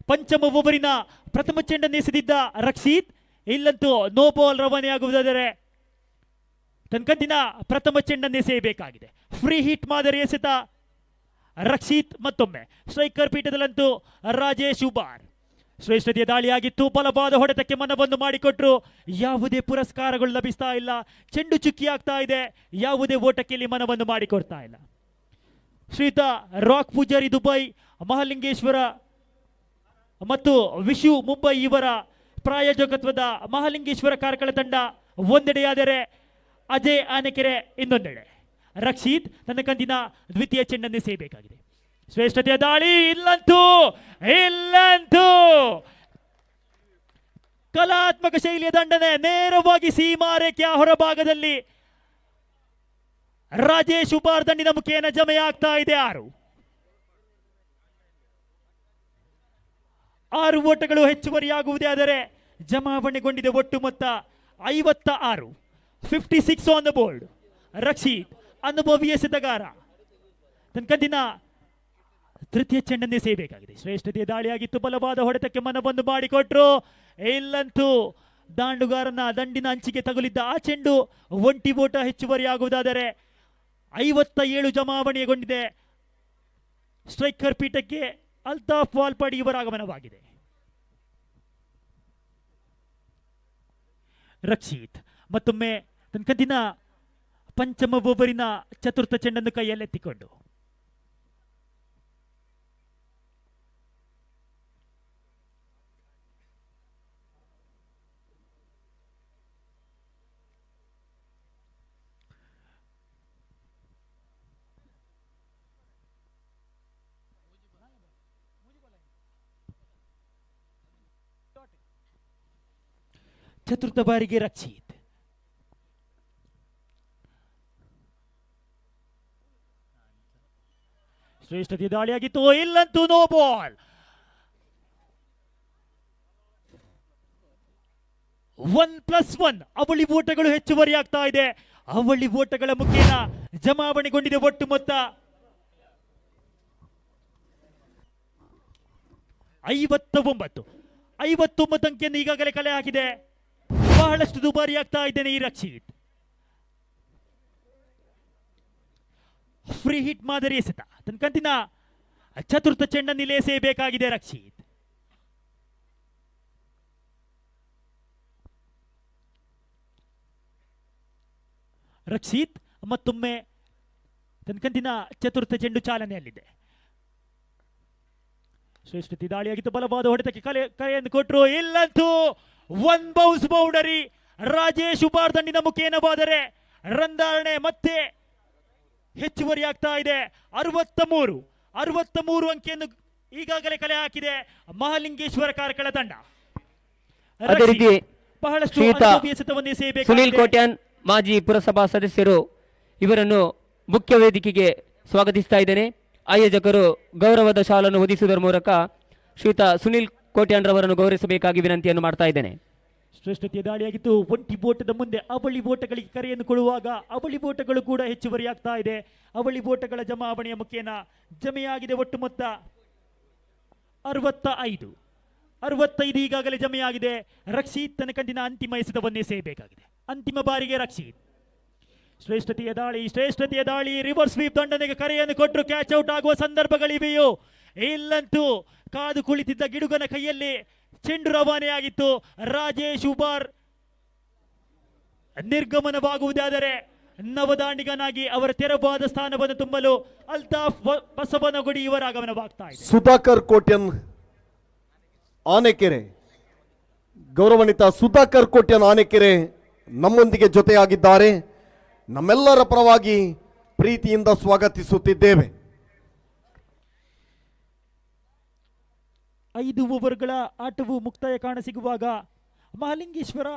ಪಂಚಮ ಓವರಿನ ಪ್ರಥಮ ಚೆಂಡನ್ನು ಎಸೆದಿದ್ದ ರಕ್ಷಿತ್ ಇಲ್ಲಂತೂ ನೋ ಬಾಲ್ ರವಾನೆ ಆಗುವುದಾದರೆ ತನ್ಕಂದಿನ ಪ್ರಥಮ ಚೆಂಡನ್ನು ಎಸೆಯಬೇಕಾಗಿದೆ. ಫ್ರೀ ಹಿಟ್ ಮಾದರಿ ಎಸೆತ ರಕ್ಷಿತ್. ಮತ್ತೊಮ್ಮೆ ಸ್ಟ್ರೈಕರ್ ಪೀಠದಲ್ಲಂತೂ ರಾಜೇಶ್ ಉಬಾರ್. ಶ್ರೇಷ್ಠತೆಯ ದಾಳಿಯಾಗಿತ್ತು. ಬಲವಾದ ಹೊಡೆತಕ್ಕೆ ಮನವನ್ನು ಮಾಡಿಕೊಟ್ರು. ಯಾವುದೇ ಪುರಸ್ಕಾರಗಳು ಲಭಿಸ್ತಾ ಇಲ್ಲ. ಚೆಂಡು ಚುಕ್ಕಿ ಆಗ್ತಾ ಇದೆ. ಯಾವುದೇ ಓಟಕ್ಕೆ ಇಲ್ಲಿ ಮನವನ್ನು ಮಾಡಿಕೊಡ್ತಾ ಇಲ್ಲ. ಶ್ರೀಯುತ ರಾಕ್ ಪೂಜಾರಿ ದುಬೈ, ಮಹಾಲಿಂಗೇಶ್ವರ ಮತ್ತು ವಿಶು ಮುಂಬೈ ಇವರ ಪ್ರಾಯೋಜಕತ್ವದ ಮಹಾಲಿಂಗೇಶ್ವರ ಕಾರ್ಕಳ ತಂಡ ಒಂದೆಡೆಯಾದರೆ ಅಜಯ್ ಆನೆಕೆರೆ ಇನ್ನೊಂದೆಡೆ. ರಕ್ಷಿತ್ ತನ್ನ ಕಂದಿನ ದ್ವಿತೀಯ ಚೆಂಡನ್ನೇ ಸೇಯಬೇಕಾಗಿದೆ. ಶ್ರೇಷ್ಠತೆಯ ದಾಳಿ. ಇಲ್ಲಂತೂ ಕಲಾತ್ಮಕ ಶೈಲಿಯ ದಂಡನೆ ನೇರವಾಗಿ ಸೀಮಾರೇಖೆಯ ಹೊರಭಾಗದಲ್ಲಿ ರಾಜೇಶ್ ಉಬಾರ್ ದಂಡಿನ ಮುಖೇನ ಜಮೆಯಾಗ್ತಾ ಇದೆ. 6 ಓಟಗಳು ಹೆಚ್ಚುವರಿಯಾಗುವುದೇ ಆದರೆ ಜಮಾವಣೆಗೊಂಡಿದೆ ಒಟ್ಟು ಮೊತ್ತ 56. 56 ಆನ್ ದ ಬೋರ್ಡ್. ರಕ್ಷಿತ್ ಅನುಭವಿ ಎಸೆತಗಾರ. ತನಕಂದಿನ ತೃತೀಯ ಚೆಂಡನ್ನೇ ಸೇಬೇಕಾಗಿದೆ. ಶ್ರೇಷ್ಠತೆಯ ದಾಳಿಯಾಗಿತ್ತು, ಬಲವಾದ ಹೊಡೆತಕ್ಕೆ ಮನಬಂದು ಮಾಡಿಕೊಟ್ರು. ಇಲ್ಲಂತೂ ದಾಂಡುಗಾರನ ದಂಡಿನ ಅಂಚಿಗೆ ತಗುಲಿದ್ದ ಆ ಚೆಂಡು ಒಂಟಿ ಓಟ ಹೆಚ್ಚುವರಿಯಾಗುವುದಾದರೆ 57 ಜಮಾವಣೆಗೊಂಡಿದೆ. ಸ್ಟ್ರೈಕರ್ ಪೀಠಕ್ಕೆ ಅಲ್ತಾಫ್ ವಾಲ್ಪಾಡಿ ಇವರ ಆಗಮನವಾಗಿದೆ. ರಕ್ಷಿತ್ ಮತ್ತೊಮ್ಮೆ ತನಕಂದಿನ ಪಂಚಮ ಓವರಿನ ಚತುರ್ಥ ಚೆಂಡನ್ನು ಕೈಯಲ್ಲೆತ್ತಿಕೊಂಡು ಚತುರ್ಥ ಬಾರಿಗೆ ರಕ್ಷಿತ್ ಶ್ರೇಷ್ಠತೆ ದಾಳಿಯಾಗಿತ್ತು. ಇಲ್ಲಂತೂ ನೋ ಬಾಲ್. 1+1 ಅವಳಿ ಓಟಗಳು ಹೆಚ್ಚುವರಿಯಾಗ್ತಾ ಇದೆ. ಅವಳಿ ಓಟಗಳ ಮುಖೇನ ಜಮಾವಣೆಗೊಂಡಿದೆ ಒಟ್ಟು ಮೊತ್ತ 59 ಅಂಕಿಯನ್ನು ಈಗಾಗಲೇ ಕಲೆ ಹಾಕಿದೆ. ಬಹಳಷ್ಟು ದುಬಾರಿಯಾಗ್ತಾ ಇದ್ದೇನೆ ಈ ರಕ್ಷಿತ್. ಫ್ರೀ ಹಿಟ್ ಮಾದರಿ ಎಸೆತ ತನಕಂತಿನ ಚತುರ್ಥ ಚೆಂಡನ್ನು ಎಸೆಯಬೇಕಾಗಿದೆ ರಕ್ಷಿತ್. ರಕ್ಷಿತ್ ಮತ್ತೊಮ್ಮೆ ತನಕಂತಿನ ಚತುರ್ಥ ಚೆಂಡು ಚಾಲನೆಯಲ್ಲಿದೆ. ಶ್ರೇಷ್ಠತೆ ದಾಳಿಯಾಗಿತ್ತು, ಬಲವಾದ ಹೊಡೆತಕ್ಕೆ ಕರೆಯನ್ನು ಕೊಟ್ಟರು. ಇಲ್ಲಂತೂ 1 ಬೌನ್ಸ್ ಬೌಂಡರಿ ರಾಜೇಶ್ ಉಬಾರ್ ದಂಡಿನ ಮುಖೇನವಾದರೆ ರನ್ಧಾರಣೆ ಮತ್ತೆ ಹೆಚ್ಚುವರಿಯಾಗ್ತಾ ಇದೆ. 63 ಅಂಕಿಯನ್ನು ಈಗಾಗಲೇ ಕಲೆ ಹಾಕಿದೆ ಮಹಾಲಿಂಗೇಶ್ವರ ಕಾರ್ಕಳ ತಂಡ. ಅದೇ ರೀತಿ ಬಹಳಷ್ಟು ಎಸೆತವನ್ನು ಎಸೆಯಬೇಕು. ಸುನಿಲ್ ಕೋಟ್ಯಾನ್ ಮಾಜಿ ಪುರಸಭಾ ಸದಸ್ಯರು ಇವರನ್ನು ಮುಖ್ಯ ವೇದಿಕೆಗೆ ಸ್ವಾಗತಿಸ್ತಾ ಇದ್ದೇನೆ. ಆಯೋಜಕರು ಗೌರವದ ಶಾಲನ್ನು ಹೊದಿಸುವುದರ ಮೂಲಕ ಶ್ರೀಯುತ ಸುನಿಲ್ ಕೋಟ್ಯಾನ್ ರವರನ್ನು ಗೌರವಿಸಬೇಕಾಗಿ ವಿನಂತಿಯನ್ನು ಮಾಡ್ತಾ ಇದ್ದೇನೆ. ಶ್ರೇಷ್ಠತೆಯ ದಾಳಿಯಾಗಿತ್ತು. ಒಂಟಿ ಬೋಟದ ಮುಂದೆ ಅವಳಿ ಬೋಟಗಳಿಗೆ ಕರೆಯನ್ನು ಕೊಡುವಾಗ ಅವಳಿ ಬೋಟಗಳು ಕೂಡ ಹೆಚ್ಚುವರಿಯಾಗ್ತಾ ಇದೆ. ಅವಳಿ ಬೋಟಗಳ ಜಮಾವಣೆಯ ಮುಖೇನ ಜಮೆಯಾಗಿದೆ ಒಟ್ಟು ಮೊತ್ತ 65 ಈಗಾಗಲೇ ಜಮೆಯಾಗಿದೆ. ರಕ್ಷಿತ್ ತನಕಂದಿನ ಅಂತಿಮ ಎಸೆತವನ್ನೇ ಸೇಯಬೇಕಾಗಿದೆ. ಅಂತಿಮ ಬಾರಿಗೆ ರಕ್ಷಿತ್ ಶ್ರೇಷ್ಠತೆಯ ದಾಳಿ ರಿವರ್ಸ್ ಸ್ವೀಪ್ ದಂಡನೆಗೆ ಕರೆಯನ್ನು ಕೊಟ್ಟರು. ಕ್ಯಾಚ್ ಔಟ್ ಆಗುವ ಸಂದರ್ಭಗಳಿವೆಯೋ. ಇಲ್ಲಂತೂ ಕಾದು ಕುಳಿತಿದ್ದ ಗಿಡುಗನ ಕೈಯಲ್ಲಿ ಚೆಂಡು ರವಾನೆಯಾಗಿತ್ತು. ರಾಜೇಶ್ ಉಬಾರ್ ನಿರ್ಗಮನವಾಗುವುದಾದರೆ ನವದಾಂಡಿಗನಾಗಿ ಅವರ ತೆರವಾದ ಸ್ಥಾನವನ್ನು ತುಂಬಲು ಅಲ್ತಾಫ್ ಬಸವನಗುಡಿ ಇವರ ಆಗಮನವಾಗ್ತಾ ಇದೆ. ಸುಧಾಕರ್ ಕೋಟ್ಯನ್ ಆನೆಕೆರೆ, ಗೌರವಾನ್ವಿತ ಸುಧಾಕರ್ ಕೋಟ್ಯನ್ ಆನೆಕೆರೆ ನಮ್ಮೊಂದಿಗೆ ಜೊತೆಯಾಗಿದ್ದಾರೆ. ನಮ್ಮೆಲ್ಲರ ಪರವಾಗಿ ಪ್ರೀತಿಯಿಂದ ಸ್ವಾಗತಿಸುತ್ತಿದ್ದೇವೆ. 5 ಓವರ್ಗಳ ಆಟವು ಮುಕ್ತಾಯ ಕಾಣಸಿಗುವಾಗ ಮಹಾಲಿಂಗೇಶ್ವರ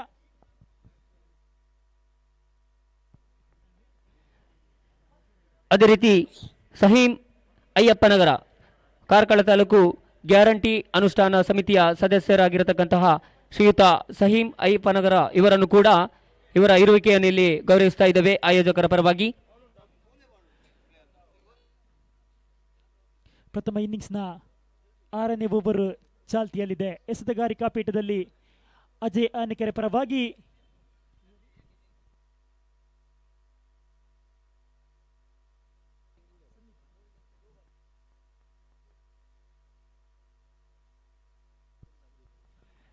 ಅದೇ ರೀತಿ ಸಹೀಂ ಅಯ್ಯಪ್ಪನಗರ ಕಾರ್ಕಳ ತಾಲೂಕು ಗ್ಯಾರಂಟಿ ಅನುಷ್ಠಾನ ಸಮಿತಿಯ ಸದಸ್ಯರಾಗಿರತಕ್ಕಂತಹ ಶ್ರೀಯುತ ಸಹೀಂ ಅಯ್ಯಪ್ಪನಗರ ಇವರನ್ನು ಕೂಡ ಇವರ ಇರುವಿಕೆಯನ್ನು ಇಲ್ಲಿ ಗೌರವಿಸ್ತಾ ಇದ್ದೇವೆ ಆಯೋಜಕರ ಪರವಾಗಿ. ಪ್ರಥಮ ಇನ್ನಿಂಗ್ಸ್ನ 6ನೇ ಓವರ್ ಚಾಲ್ತಿಯಲ್ಲಿದೆ. ಎಸೆತಗಾರಿಕಾ ಪೀಠದಲ್ಲಿ ಅಜಯ್ ಆನೆಕೆರೆ ಪರವಾಗಿ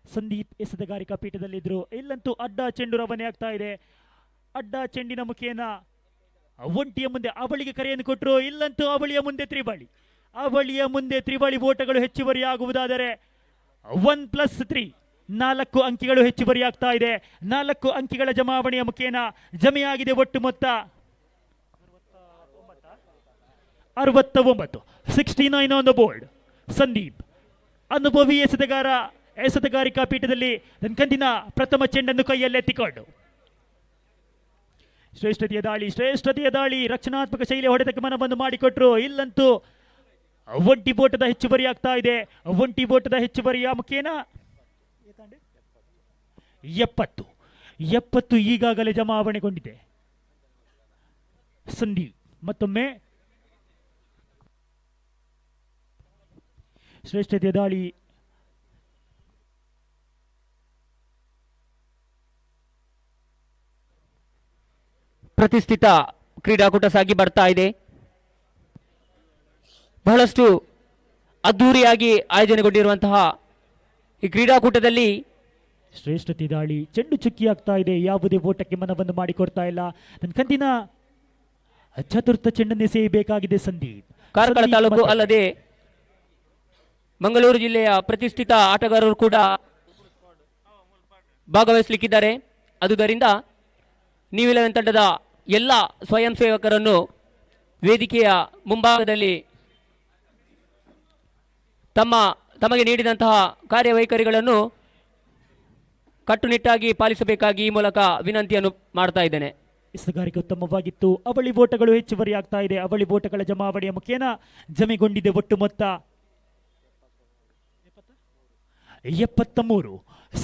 ಸಂದೀಪ್ ಎಸೆತಗಾರಿಕಾ ಪೀಠದಲ್ಲಿದ್ರು. ಇಲ್ಲಂತೂ ಅಡ್ಡ ಚೆಂಡು ರವಾನೆ ಆಗ್ತಾ ಇದೆ. ಅಡ್ಡ ಚೆಂಡಿನ ಮುಖೇನ ಒಂಟಿಯ ಮುಂದೆ ಅವಳಿಗೆ ಕರೆಯನ್ನು ಕೊಟ್ಟರು. ಇಲ್ಲಂತೂ ಅವಳಿಯ ಮುಂದೆ ತ್ರಿಬಳಿ ಓಟಗಳು ಹೆಚ್ಚುವರಿಯಾಗುವುದಾದರೆ 1+3 4 ಅಂಕಿಗಳು ಹೆಚ್ಚುವರಿಯಾಗ್ತಾ ಇದೆ. 4 ಅಂಕಿಗಳ ಜಮಾವಣೆಯ ಮುಖೇನ ಜಮೆಯಾಗಿದೆ ಒಟ್ಟು ಮೊತ್ತ 69. 69 ಆನ್ ದ ಬೋರ್ಡ್. ಸಂದೀಪ್ ಅನುಭವಿ ಎಸೆತಗಾರಿಕಾ ಪೀಠದಲ್ಲಿ ಕಂದಿನ ಪ್ರಥಮ ಚೆಂಡನ್ನು ಕೈಯಲ್ಲೆತ್ತಿಕೊಂಡು ಶ್ರೇಷ್ಠತೆಯ ದಾಳಿ ರಕ್ಷಣಾತ್ಮಕ ಶೈಲಿಯ ಹೊಡೆತಕ್ಕೆ ಮನಬಂದು ಮಾಡಿಕೊಟ್ರು. ಇಲ್ಲಂತೂ ಒಂಟಿ ಬೋಟದ ಹೆಚ್ಚುವರಿ ಆಗ್ತಾ ಇದೆ. ಒಂಟಿ ಬೋಟದ ಹೆಚ್ಚುವರಿಯ ಮುಖೇನ 70 ಈಗಾಗಲೇ ಜಮಾವಣೆಗೊಂಡಿದೆ. ಸಂದೀಪ್ ಮತ್ತೊಮ್ಮೆ ಶ್ರೇಷ್ಠತೆಯ ದಾಳಿ ಪ್ರತಿಷ್ಠಿತ ಕ್ರೀಡಾಕೂಟ ಸಾಗಿ ಬರ್ತಾ ಇದೆ. ಬಹಳಷ್ಟು ಅದ್ಧೂರಿಯಾಗಿ ಆಯೋಜನೆಗೊಂಡಿರುವಂತಹ ಈ ಕ್ರೀಡಾಕೂಟದಲ್ಲಿ ಶ್ರೇಷ್ಠತೆ ದಾಳಿ ಚೆಂಡು ಚುಕ್ಕಿ ಆಗ್ತಾ ಇದೆ. ಯಾವುದೇ ಓಟಕ್ಕೆ ಮನವನ್ನು ಮಾಡಿಕೊಡ್ತಾ ಇಲ್ಲ. ನನ್ನ ಕಂದಿನ ಚತುರ್ಥ ಚೆಂಡನ್ನೇ ಸೇಯಬೇಕಾಗಿದೆ ಸಂದೀಪ್. ಕಾರ್ಕಳ ಸಂದೀಪ್ ತಾಲೂಕು ಮತ್ತೆ- ಅಲ್ಲದೆ ಮಂಗಳೂರು ಜಿಲ್ಲೆಯ ಪ್ರತಿಷ್ಠಿತ ಆಟಗಾರರು ಕೂಡ ಭಾಗವಹಿಸಲಿಕ್ಕಿದ್ದಾರೆ. ಆದುದರಿಂದ ನೀವಿಲೆವೆನ್ ತಂಡದ ಎಲ್ಲ ಸ್ವಯಂ ಸೇವಕರನ್ನು ವೇದಿಕೆಯ ಮುಂಭಾಗದಲ್ಲಿ ತಮಗೆ ನೀಡಿದಂತಹ ಕಾರ್ಯವೈಖರಿಗಳನ್ನು ಕಟ್ಟುನಿಟ್ಟಾಗಿ ಪಾಲಿಸಬೇಕಾಗಿ ಈ ಮೂಲಕ ವಿನಂತಿಯನ್ನು ಮಾಡ್ತಾ ಇದ್ದೇನೆ. ಎಸೆಗಾರಿಕೆ ಉತ್ತಮವಾಗಿತ್ತು. ಅವಳಿ ಓಟಗಳು ಹೆಚ್ಚುವರಿ ಆಗ್ತಾ ಇದೆ. ಅವಳಿ ಓಟಗಳ ಜಮಾವಣೆಯ ಮುಖೇನ ಜಮೆಗೊಂಡಿದೆ ಒಟ್ಟು ಮೊತ್ತ 73.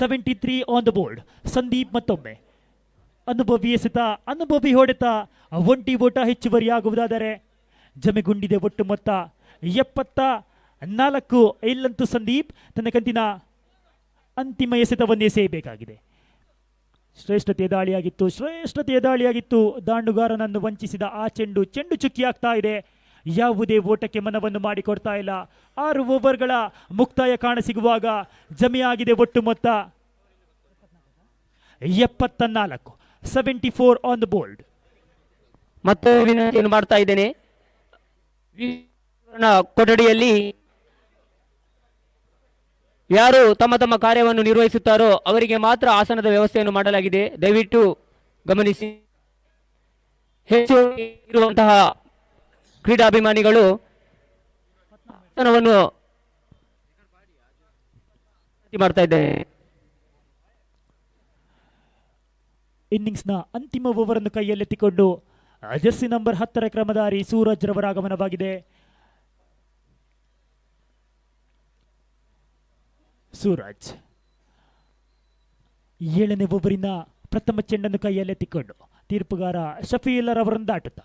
73 ಆನ್ ದ ಬೋರ್ಡ್. ಸಂದೀಪ್ ಮತ್ತೊಮ್ಮೆ ಅನುಭವಿ ಎಸೆತ, ಅನುಭವಿ ಹೊಡೆತ, ಒಂಟಿ ಓಟ ಹೆಚ್ಚುವರಿಯಾಗುವುದಾದರೆ ಜಮೆಗೊಂಡಿದೆ ಒಟ್ಟು ಮೊತ್ತ 74. ಇಲ್ಲಂತೂ ಸಂದೀಪ್ ತನ್ನ ಕಂತಿನ ಅಂತಿಮ ಎಸೆತವನ್ನೇ ಸೇಯಬೇಕಾಗಿದೆ. ಶ್ರೇಷ್ಠತೆಯ ದಾಳಿಯಾಗಿತ್ತು, ಶ್ರೇಷ್ಠತೆಯ ದಾಳಿಯಾಗಿತ್ತು. ದಾಂಡುಗಾರನನ್ನು ವಂಚಿಸಿದ ಆ ಚೆಂಡು ಚುಕ್ಕಿ ಆಗ್ತಾ ಇದೆ. ಯಾವುದೇ ಓಟಕ್ಕೆ ಮನವನ್ನು ಮಾಡಿಕೊಡ್ತಾ ಇಲ್ಲ. 6 ಓವರ್ಗಳ ಮುಕ್ತಾಯ ಕಾಣಸಿಗುವಾಗ ಜಮೆಯಾಗಿದೆ ಒಟ್ಟು ಮೊತ್ತ 74. 74 ಆನ್ ದ ಬೋರ್ಡ್. ಮತ್ತೆ ವಿನಂತಿಯನ್ನು ಮಾಡ್ತಾ ಇದ್ದೇನೆ. ಕೊಠಡಿಯಲ್ಲಿ ಯಾರು ತಮ್ಮ ತಮ್ಮ ಕಾರ್ಯವನ್ನು ನಿರ್ವಹಿಸುತ್ತಾರೋ ಅವರಿಗೆ ಮಾತ್ರ ಆಸನದ ವ್ಯವಸ್ಥೆಯನ್ನು ಮಾಡಲಾಗಿದೆ. ದಯವಿಟ್ಟು ಗಮನಿಸಿ. ಹೆಚ್ಚು ಇರುವಂತಹ ಕ್ರೀಡಾಭಿಮಾನಿಗಳು ಆಸನವನ್ನು ಮಾಡ್ತಾ ಇದ್ದೇನೆ. ಇನ್ನಿಂಗ್ಸ್ನ ಅಂತಿಮ ಓವರ್ ಅನ್ನು ಕೈಯಲ್ಲೆತ್ತಿಕೊಂಡು ಜರ್ಸಿ ನಂಬರ್ 10 ಕ್ರಮಧಾರಿ ಸೂರಜ್ ರವರ ಆಗಮನವಾಗಿದೆ. ಸೂರಜ್ 7ನೇ ಓವರಿನ ಪ್ರಥಮ ಚೆಂಡನ್ನು ಕೈಯಲ್ಲೆತ್ತಿಕೊಂಡು ತೀರ್ಪುಗಾರ ಶಫೀಲರ್ ಅವರನ್ನು ದಾಟುತ್ತಾ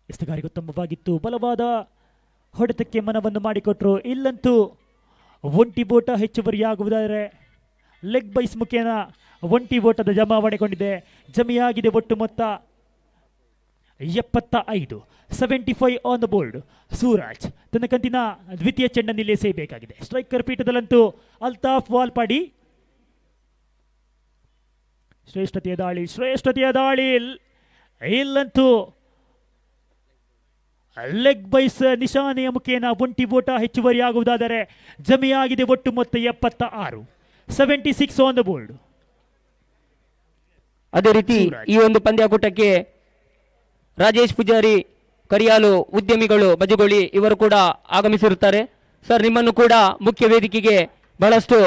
ಎಸ್ತಗಾರಿಗೆ ಉತ್ತಮವಾಗಿತ್ತು. ಬಲವಾದ ಹೊಡೆತಕ್ಕೆ ಮನವನ್ನು ಮಾಡಿಕೊಟ್ರು. ಇಲ್ಲಂತೂ ಒಂಟಿ ಓಟ ಹೆಚ್ಚುವರಿಯಾಗುವುದಾದರೆ ಲೆಗ್ ಬೈಸ್ ಮುಖೇನ ಒಂಟಿ ಓಟದ ಜಮಾವಣೆಗೊಂಡಿದೆ. ಜಮೆಯಾಗಿದೆ ಒಟ್ಟು ಮೊತ್ತ 75. 75 ಆನ್ ದ ಬೋರ್ಡ್. ಸೂರಜ್ ತನ್ನ ಕಂತಿನ ದ್ವಿತೀಯ ಚೆಂಡನ್ನಿಲ್ಲೇ ಸೇಯಬೇಕಾಗಿದೆ. ಸ್ಟ್ರೈಕರ್ ಪೀಠದಲ್ಲಂತೂ ಅಲ್ತಾಫ್ ವಾಲ್ಪಾಡಿ. ಶ್ರೇಷ್ಠತೆಯ ದಾಳಿ ಇಲ್ಲಂತೂ ಲೆಗ್ ಬೈಸ್ ನಿಶಾನೆಯ ಮುಖೇನ ಒಂಟಿ ಓಟ ಹೆಚ್ಚುವರಿಯಾಗುವುದಾದರೆ ಜಮೆಯಾಗಿದೆ ಒಟ್ಟು ಮೊತ್ತ 76. 76 ಆನ್ ದ ಬೋರ್ಡ್. ಅದೇ ರೀತಿ ಈ ಒಂದು ಪಂದ್ಯಾಕೂಟಕ್ಕೆ ರಾಜೇಶ್ ಪೂಜಾರಿ, ಕರಿಯಾಲು ಉದ್ಯಮಿಗಳು ಬಜಗೋಳಿ ಇವರು ಕೂಡ ಆಗಮಿಸಿರುತ್ತಾರೆ. ಸರ್, ನಿಮ್ಮನ್ನು ಕೂಡ ಮುಖ್ಯ ವೇದಿಕೆಗೆ ಬಹಳಷ್ಟು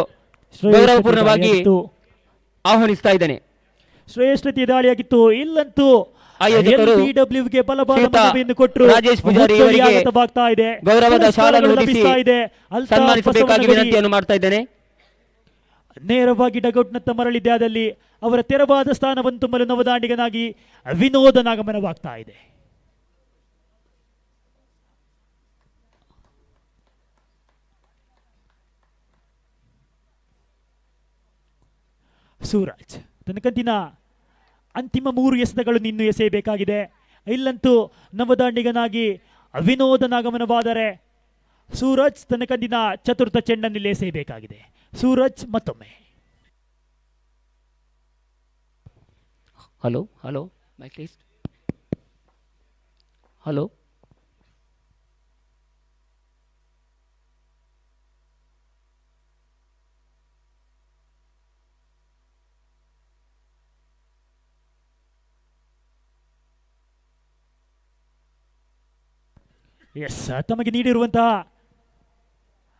ಗೌರವಪೂರ್ಣವಾಗಿ ಆಹ್ವಾನಿಸ್ತಾ ಇದ್ದೇನೆ. ಶ್ರೇಷ್ಠತೆಯ ದಾಳಿಯಾಗಿತ್ತು. ಇಲ್ಲಂತೂ ಆಯೋಜಕರು LBWಗೆ ಬಲವಾದ ಶ್ರೀಯುತ ಮನವಿಯನ್ನು ಕೊಟ್ಟರು. ರಾಜೇಶ್ ಪೂಜಾರಿ ಇವರಿಗೆ ಆಗತವಾಗ್ತಾ ಇದೆ. ಗೌರವದ ಶಾಲನ್ನು ಹೊದಿಸಿ ಲಭಿಸ್ತಾ ಇದೆ. ಸನ್ಮಾನಿಸಬೇಕಾಗಿ ವಿನಂತಿಯನ್ನು ಮಾಡ್ತಾ ಇದ್ದೇನೆ. ನೇರವಾಗಿ ಡಗೌಟ್ನತ್ತ ಮರಳಿದ್ದೆ. ಆದಲ್ಲಿ ಅವರ ತೆರವಾದ ಸ್ಥಾನವನ್ನು ತುಂಬಲು ನವದಾಂಡಿಗನಾಗಿ ವಿನೋದನಾಗಮನವಾಗ್ತಾ ಇದೆ. ಸೂರಜ್ ತನ್ನ ಕಂತಿನ ಅಂತಿಮ 3 ಎಸೆತಗಳನ್ನು ಇನ್ನೂ ಎಸೆಯಬೇಕಾಗಿದೆ. ಇಲ್ಲಂತೂ ನವದಾಂಡಿಗನಾಗಿ ವಿನೋದನಾಗಮನವಾದರೆ ಸೂರಜ್ ತನ್ನ ಕಂದಿನ ಚತುರ್ಥ ಚೆಂಡನ್ನಿಲ್ಲೇ ಎಸೆಯಬೇಕಾಗಿದೆ. ಸೂರಜ್ ಮತ್ತೊಮ್ಮೆ. Hello mike please. Hello, yes, ತಮಗೆ ನೀಡಿರುವಂತಹ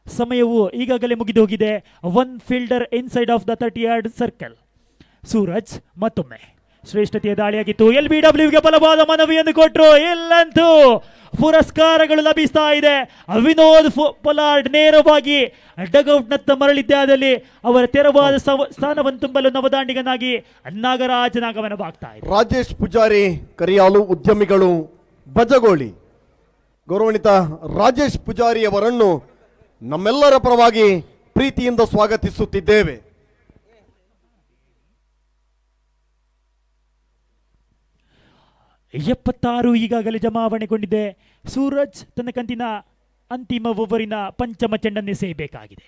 ಸಮಯವು ಈಗಾಗಲೇ ಮುಗಿದು ಹೋಗಿದೆ. 1 fielder inside of the 30 yard circle. Suraj ಮತ್ತೊಮ್ಮೆ ಶ್ರೇಷ್ಠತೆಯ ದಾಳಿಯಾಗಿತ್ತು. LBWಗೆ ಬಲವಾದ ಮನವಿಯನ್ನು ಕೊಟ್ಟರು. ಇಲ್ಲಂತೂ ಪುರಸ್ಕಾರಗಳು ಲಭಿಸ್ತಾ ಇದೆ. ವಿನೋದ್ ಪೊಲಾರ್ಡ್ ನೇರವಾಗಿ ಡಗೌಟ್ನತ್ತ ಮರಳಿದ್ದಾದಲ್ಲಿ ಅವರ ತೆರವಾದ ಸ್ಥಾನವನ್ನು ತುಂಬಲು ನವದಾಂಡಿಗನಾಗಿ ನಾಗರಾಜನ ಆಗಮನವಾಗ್ತಾ ಇದೆ. ರಾಜೇಶ್ ಪೂಜಾರಿ ಕರಿಯಾಲು ಉದ್ಯಮಿಗಳು ಬಜಗೋಳಿ. ಗೌರವಾನ್ವಿತ ರಾಜೇಶ್ ಪೂಜಾರಿ ಅವರನ್ನು ನಮ್ಮೆಲ್ಲರ ಪರವಾಗಿ ಪ್ರೀತಿಯಿಂದ ಸ್ವಾಗತಿಸುತ್ತಿದ್ದೇವೆ. ಎಪ್ಪತ್ತಾರು ಈಗಾಗಲೇ ಜಮಾವಣೆಗೊಂಡಿದೆ. ಸೂರಜ್ ತನ್ನ ಕಂತಿನ ಅಂತಿಮ ಓವರಿನ ಪಂಚಮ ಚೆಂಡನ್ನು ಎಸೆಯಬೇಕಾಗಿದೆ.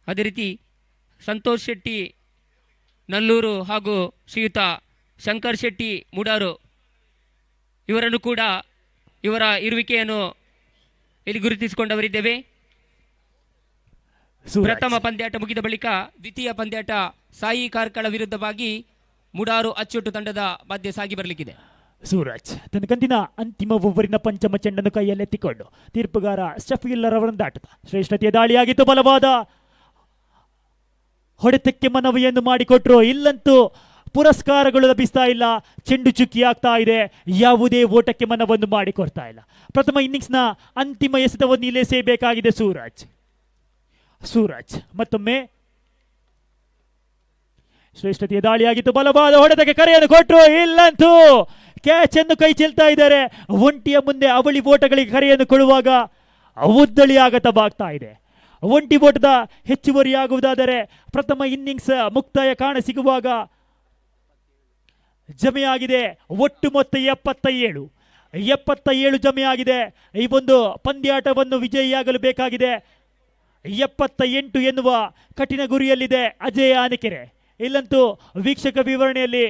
ಅದೇ ರೀತಿ ಸಂತೋಷ್ ಶೆಟ್ಟಿ ನಲ್ಲೂರು ಹಾಗೂ ಶ್ರೀಯುತ ಶಂಕರ್ ಶೆಟ್ಟಿ ಮೂಡಾರು ಇವರನ್ನು ಕೂಡ ಇವರ ಇರುವಿಕೆಯನ್ನು ಇಲ್ಲಿ ಗುರುತಿಸಿಕೊಂಡವರಿದ್ದೇವೆ. ಪ್ರಥಮ ಪಂದ್ಯಾಟ ಮುಗಿದ ಬಳಿಕ ದ್ವಿತೀಯ ಪಂದ್ಯಾಟ ಸಾಯಿ ಕಾರ್ಕಳ ವಿರುದ್ಧವಾಗಿ ಮೂಡಾರು ಅಚ್ಚೊಟ್ಟು ತಂಡದ ಮಧ್ಯೆ ಸಾಗಿ ಬರಲಿಕ್ಕಿದೆ. ಸೂರಜ್ ತನ್ನ ಕಂತಿನ ಅಂತಿಮ ಓವರಿನ ಪಂಚಮ ಚೆಂಡನ್ನು ಕೈಯಲ್ಲೆತ್ತಿಕೊಂಡು ತೀರ್ಪುಗಾರ ಶಫೀಲ್ಲರ್ ಅವರನ್ನು ದಾಟುತ್ತ ಶ್ರೇಷ್ಠತೆಯ ದಾಳಿಯಾಗಿತ್ತು. ಬಲವಾದ ಹೊಡೆತಕ್ಕೆ ಮನವಿಯನ್ನು ಮಾಡಿಕೊಟ್ರು. ಇಲ್ಲಂತೂ ಪುರಸ್ಕಾರಗಳು ಲಭಿಸ್ತಾ ಇಲ್ಲ. ಚೆಂಡು ಚುಕ್ಕಿ ಆಗ್ತಾ ಇದೆ. ಯಾವುದೇ ಓಟಕ್ಕೆ ಮನವನ್ನು ಮಾಡಿಕೊಡ್ತಾ ಇಲ್ಲ. ಪ್ರಥಮ ಇನ್ನಿಂಗ್ಸ್ನ ಅಂತಿಮ ಎಸೆತವನ್ನು ಇಲ್ಲೇ ಸೇಬೇಕಾಗಿದೆ ಸೂರಜ್ ಮತ್ತೊಮ್ಮೆ ಶ್ರೇಷ್ಠತೆಯ ದಾಳಿಯಾಗಿತ್ತು. ಬಲವಾದ ಹೊಡೆತಕ್ಕೆ ಕರೆಯನ್ನು ಕೊಟ್ಟರು. ಇಲ್ಲಂತೂ ಕ್ಯಾಚ್ ಅನ್ನು ಕೈ ಚೆಲ್ತಾ ಇದ್ದಾರೆ. ಒಂಟಿಯ ಮುಂದೆ ಅವಳಿ ಓಟಗಳಿಗೆ ಕರೆಯನ್ನು ಕೊಡುವಾಗ ಉದ್ದಳಿ ಆಗತವಾಗ್ತಾ ಇದೆ. ಒಂಟಿ ಓಟದ ಹೆಚ್ಚುವರಿಯಾಗುವುದಾದರೆ ಪ್ರಥಮ ಇನ್ನಿಂಗ್ಸ್ ಮುಕ್ತಾಯ ಕಾಣ ಸಿಗುವಾಗ ಜಮೆಯಾಗಿದೆ. ಒಟ್ಟು ಮೊತ್ತ 77 ಜಮೆಯಾಗಿದೆ. ಈ ಒಂದು ಪಂದ್ಯಾಟವನ್ನು ವಿಜಯಿಯಾಗಲು ಬೇಕಾಗಿದೆ 78 ಎನ್ನುವ ಕಠಿಣ ಗುರಿಯಲ್ಲಿದೆ ಅಜಯ್ ಆನೆಕೆರೆ. ಇಲ್ಲಂತೂ ವೀಕ್ಷಕ ವಿವರಣೆಯಲ್ಲಿ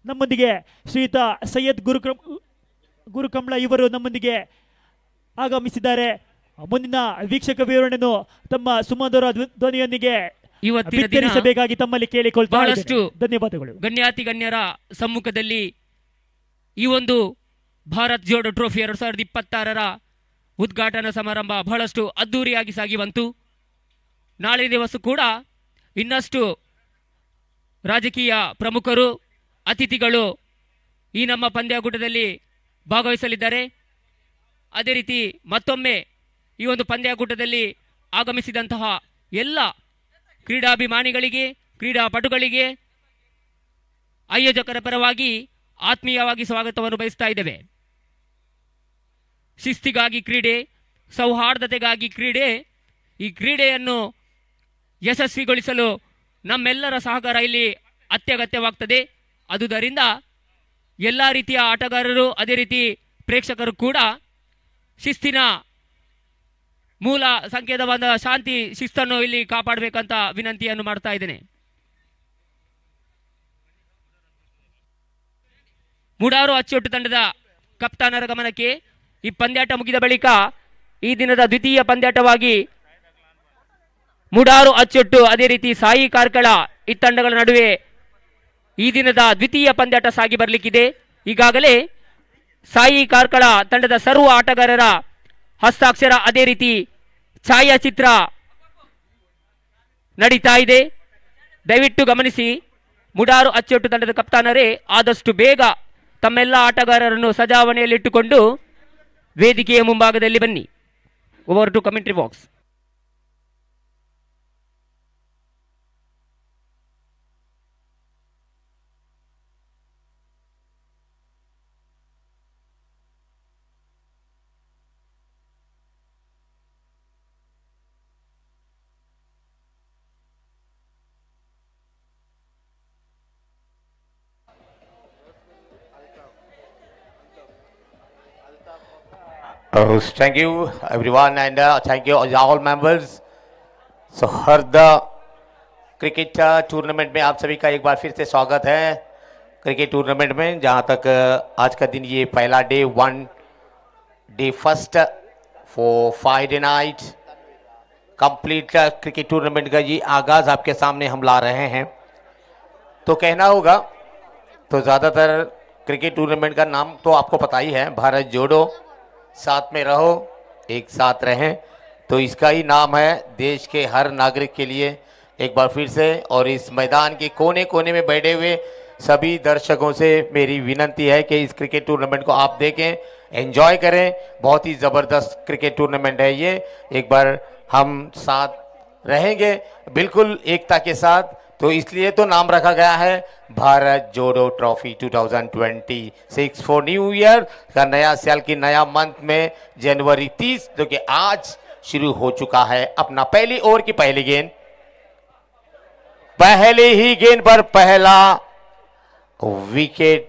ನಮ್ಮೊಂದಿಗೆ ಶ್ರೀಯುತ ಸೈಯದ್ ಗುರುಕಂಬ್ಳ ಇವರು ನಮ್ಮೊಂದಿಗೆ ಆಗಮಿಸಿದ್ದಾರೆ. ಮುಂದಿನ ವೀಕ್ಷಕ ವಿವರಣೆಯನ್ನು ತಮ್ಮ ಸುಮಧುರ ಧ್ವನಿಯೊಂದಿಗೆ ಬಿತ್ತರಿಸಬೇಕಾಗಿ ತಮ್ಮಲ್ಲಿ ಕೇಳಿಕೊಳ್ತಾ ಬಹಳಷ್ಟು ಧನ್ಯವಾದಗಳು. ಗಣ್ಯಾತಿ ಗಣ್ಯರ ಸಮ್ಮುಖದಲ್ಲಿ ಈ ಒಂದು ಭಾರತ್ ಜೋಡೋ ಟ್ರೋಫಿ 2026ರ ಉದ್ಘಾಟನಾ ಸಮಾರಂಭ ಬಹಳಷ್ಟು ಅದ್ದೂರಿಯಾಗಿ ಸಾಗಿ ಬಂತು. ನಾಳೆ ದಿವಸ ಕೂಡ ಇನ್ನಷ್ಟು ರಾಜಕೀಯ ಪ್ರಮುಖರು ಅತಿಥಿಗಳು ಈ ನಮ್ಮ ಪಂದ್ಯಾಕೂಟದಲ್ಲಿ ಭಾಗವಹಿಸಲಿದ್ದಾರೆ. ಅದೇ ರೀತಿ ಮತ್ತೊಮ್ಮೆ ಈ ಒಂದು ಪಂದ್ಯಾಕೂಟದಲ್ಲಿ ಆಗಮಿಸಿದಂತಹ ಎಲ್ಲ ಕ್ರೀಡಾಭಿಮಾನಿಗಳಿಗೆ ಕ್ರೀಡಾಪಟುಗಳಿಗೆ ಆಯೋಜಕರ ಪರವಾಗಿ ಆತ್ಮೀಯವಾಗಿ ಸ್ವಾಗತವನ್ನು ಬಯಸ್ತಾ ಇದ್ದೇವೆ. ಶಿಸ್ತಿಗಾಗಿ ಕ್ರೀಡೆ, ಸೌಹಾರ್ದತೆಗಾಗಿ ಕ್ರೀಡೆ, ಈ ಕ್ರೀಡೆಯನ್ನು ಯಶಸ್ವಿಗೊಳಿಸಲು ನಮ್ಮೆಲ್ಲರ ಸಹಕಾರ ಇಲ್ಲಿ ಅತ್ಯಗತ್ಯವಾಗ್ತದೆ. ಆದುದರಿಂದ ಎಲ್ಲ ರೀತಿಯ ಆಟಗಾರರು ಅದೇ ರೀತಿ ಪ್ರೇಕ್ಷಕರು ಕೂಡ ಶಿಸ್ತಿನ ಮೂಲ ಸಂಕೇತವಾದ ಶಾಂತಿ ಶಿಸ್ತನ್ನು ಇಲ್ಲಿ ಕಾಪಾಡಬೇಕಂತ ವಿನಂತಿಯನ್ನು ಮಾಡ್ತಾ ಇದ್ದೇನೆ. ಮೂಡಾರು ಅಚ್ಚೊಟ್ಟು ತಂಡದ ಕಪ್ತಾನರ ಗಮನಕ್ಕೆ ಈ ಪಂದ್ಯಾಟ ಮುಗಿದ ಬಳಿಕ ಈ ದಿನದ ದ್ವಿತೀಯ ಪಂದ್ಯಾಟವಾಗಿ ಮೂಡಾರು ಅಚ್ಚೊಟ್ಟು ಅದೇ ರೀತಿ ಸಾಯಿ ಕಾರ್ಕಳ ಈ ತಂಡಗಳ ನಡುವೆ ಈ ದಿನದ ದ್ವಿತೀಯ ಪಂದ್ಯಾಟ ಸಾಗಿ ಬರಲಿಕ್ಕಿದೆ. ಈಗಾಗಲೇ ಸಾಯಿ ಕಾರ್ಕಳ ತಂಡದ ಸರ್ವ ಆಟಗಾರರ ಹಸ್ತಾಕ್ಷರ ಅದೇ ರೀತಿ ಛಾಯಾಚಿತ್ರ ನಡೀತಾ ಇದೆ. ದಯವಿಟ್ಟು ಗಮನಿಸಿ, ಮೂಡಾರು ಅಚ್ಚೊಟ್ಟು ತಂಡದ ಕಪ್ತಾನರೇ ಆದಷ್ಟು ಬೇಗ ತಮ್ಮೆಲ್ಲ ಆಟಗಾರರನ್ನು ಸಜಾವಣೆಯಲ್ಲಿಟ್ಟುಕೊಂಡು ವೇದಿಕೆಯ ಮುಂಭಾಗದಲ್ಲಿ ಬನ್ನಿ. Over to commentary box. Thank you everyone and thank you all members. So हर द क्रिकेट टूर्नामेंट में आप सभी का एक बार फिर से स्वागत है क्रिकेट टूर्नामेंट में, जहां तक आज का दिन ये पहला day first for Friday night complete cricket tournament का ये आगाज़ आपके सामने हम ला रहे हैं. तो कहना होगा तो ज़्यादातर क्रिकेट टूर्नामेंट का नाम तो आपको पता ही है, भारत जोड़ो, साथ में रहो, एक साथ रहें. तो इसका ही नाम है देश के हर नागरिक के लिए एक बार फिर से। और इस मैदान के कोने कोने में बैठे हुए सभी दर्शकों से मेरी विनती है कि इस क्रिकेट टूर्नामेंट को आप देखें, एंजॉय करें। बहुत ही ज़बरदस्त क्रिकेट टूर्नामेंट है ये। एक बार हम साथ रहेंगे बिल्कुल एकता के साथ, तो इसलिए तो नाम रखा गया है भारत जोड़ो ट्रॉफी 2026 फॉर न्यू ईयर का नया साल की नया मंथ में जनवरी 30 जो कि आज शुरू हो चुका है। अपना पहली ओवर की पहली गेंद, पहले ही गेंद पर पहला विकेट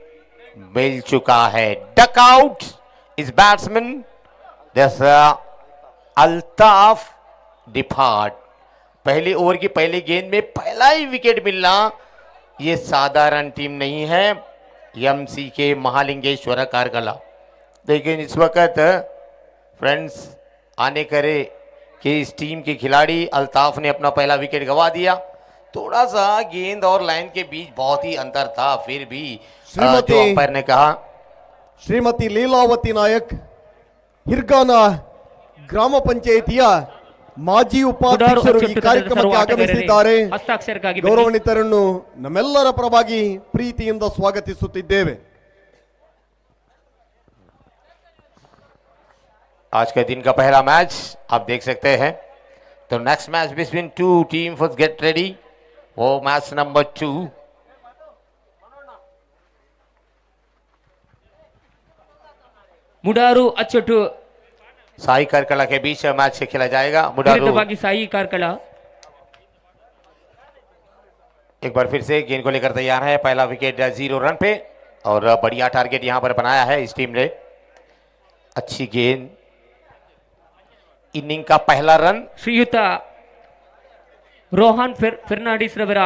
मिल चुका है। डक आउट इस बैट्समैन अल्ताफ डिपार्ट। पहली ओवर की पहली गेंद में पहला ही विकेट मिलना ये साधारण टीम नहीं है। एमसी के महालिंगेश्वर कारकला। लेकिन इस वक्त फ्रेंड्स आने करे कि इस टीम के खिलाड़ी अल्ताफ ने अपना पहला विकेट गंवा दिया। थोड़ा सा गेंद और लाइन के बीच बहुत ही अंतर था, फिर भी जो अंपायर ने कहा। ಶ್ರೀಮತಿ ಲೀಲಾವತಿ ನಾಯಕ್ ಹಿರ್ಗಾನ ಗ್ರಾಮ ಪಂಚಾಯಿತಿಯ ಮಾಜಿ ಉಪಾಧ್ಯಕ್ಷರು ಈ ಕಾರ್ಯಕ್ರಮಕ್ಕೆ ಆಗಮಿಸಿದ್ದಾರೆ. ಹಸ್ತಾಕ್ಷರಕ್ಕಾಗಿ ಗೌರವಾನ್ವಿತರನ್ನು ನಮ್ಮೆಲ್ಲರ ಪರವಾಗಿ ಪ್ರೀತಿಯಿಂದ ಸ್ವಾಗತಿಸುತ್ತಿದ್ದೇವೆ. आज के दिन का पहला मैच आप देख सकते हैं। तो next match between two team for get ready, वो मैच नंबर 2। मुडारू अಚ್ಚೊಟ್ಟು साई करकला के बीच मैच से खेला जाएगा। मुडारू विरुद्धವಾಗಿ साई कारकला एक बार फिर से गेंद को लेकर तैयार है। पहला विकेट 0 रन पे और बढ़िया टारगेट यहां पर बनाया है इस टीम ने। अच्छी गेंद, इनिंग का पहला रन। ಶ್ರೀಯುತ ರೋಹನ್ ಫೆರ್ನಾಂಡಿಸ್ ರವರ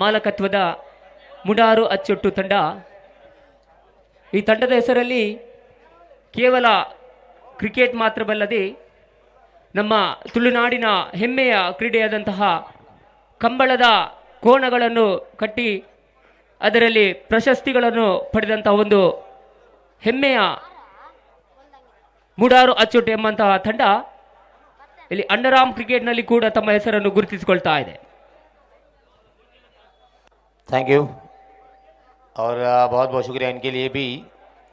ಮಾಲಕತ್ವದ ಮುಡಾರು ಅಚ್ಚೊಟ್ಟು ತಂಡ, ಈ ತಂಡದ ಹೆಸರಲ್ಲಿ ಕೇವಲ ಕ್ರಿಕೆಟ್ ಮಾತ್ರವಲ್ಲದೆ ನಮ್ಮ ತುಳುನಾಡಿನ ಹೆಮ್ಮೆಯ ಕ್ರೀಡೆಯಾದಂತಹ ಕಂಬಳದ ಕೋಣಗಳನ್ನು ಕಟ್ಟಿ ಅದರಲ್ಲಿ ಪ್ರಶಸ್ತಿಗಳನ್ನು ಪಡೆದಂತಹ ಒಂದು ಹೆಮ್ಮೆಯ ಮುಡಾರು ಅಚ್ಚೊಟ್ಟು ಎಂಬಂತಹ ತಂಡ ಇಲ್ಲಿ ಅಂಡರ್ ಆರ್ಮ್ ಕ್ರಿಕೆಟ್ನಲ್ಲಿ ಕೂಡ ತಮ್ಮ ಹೆಸರನ್ನು ಗುರುತಿಸಿಕೊಳ್ತಾ ಇದೆ. थैंक यू और बहुत बहुत शुक्रिया इनके लिए भी।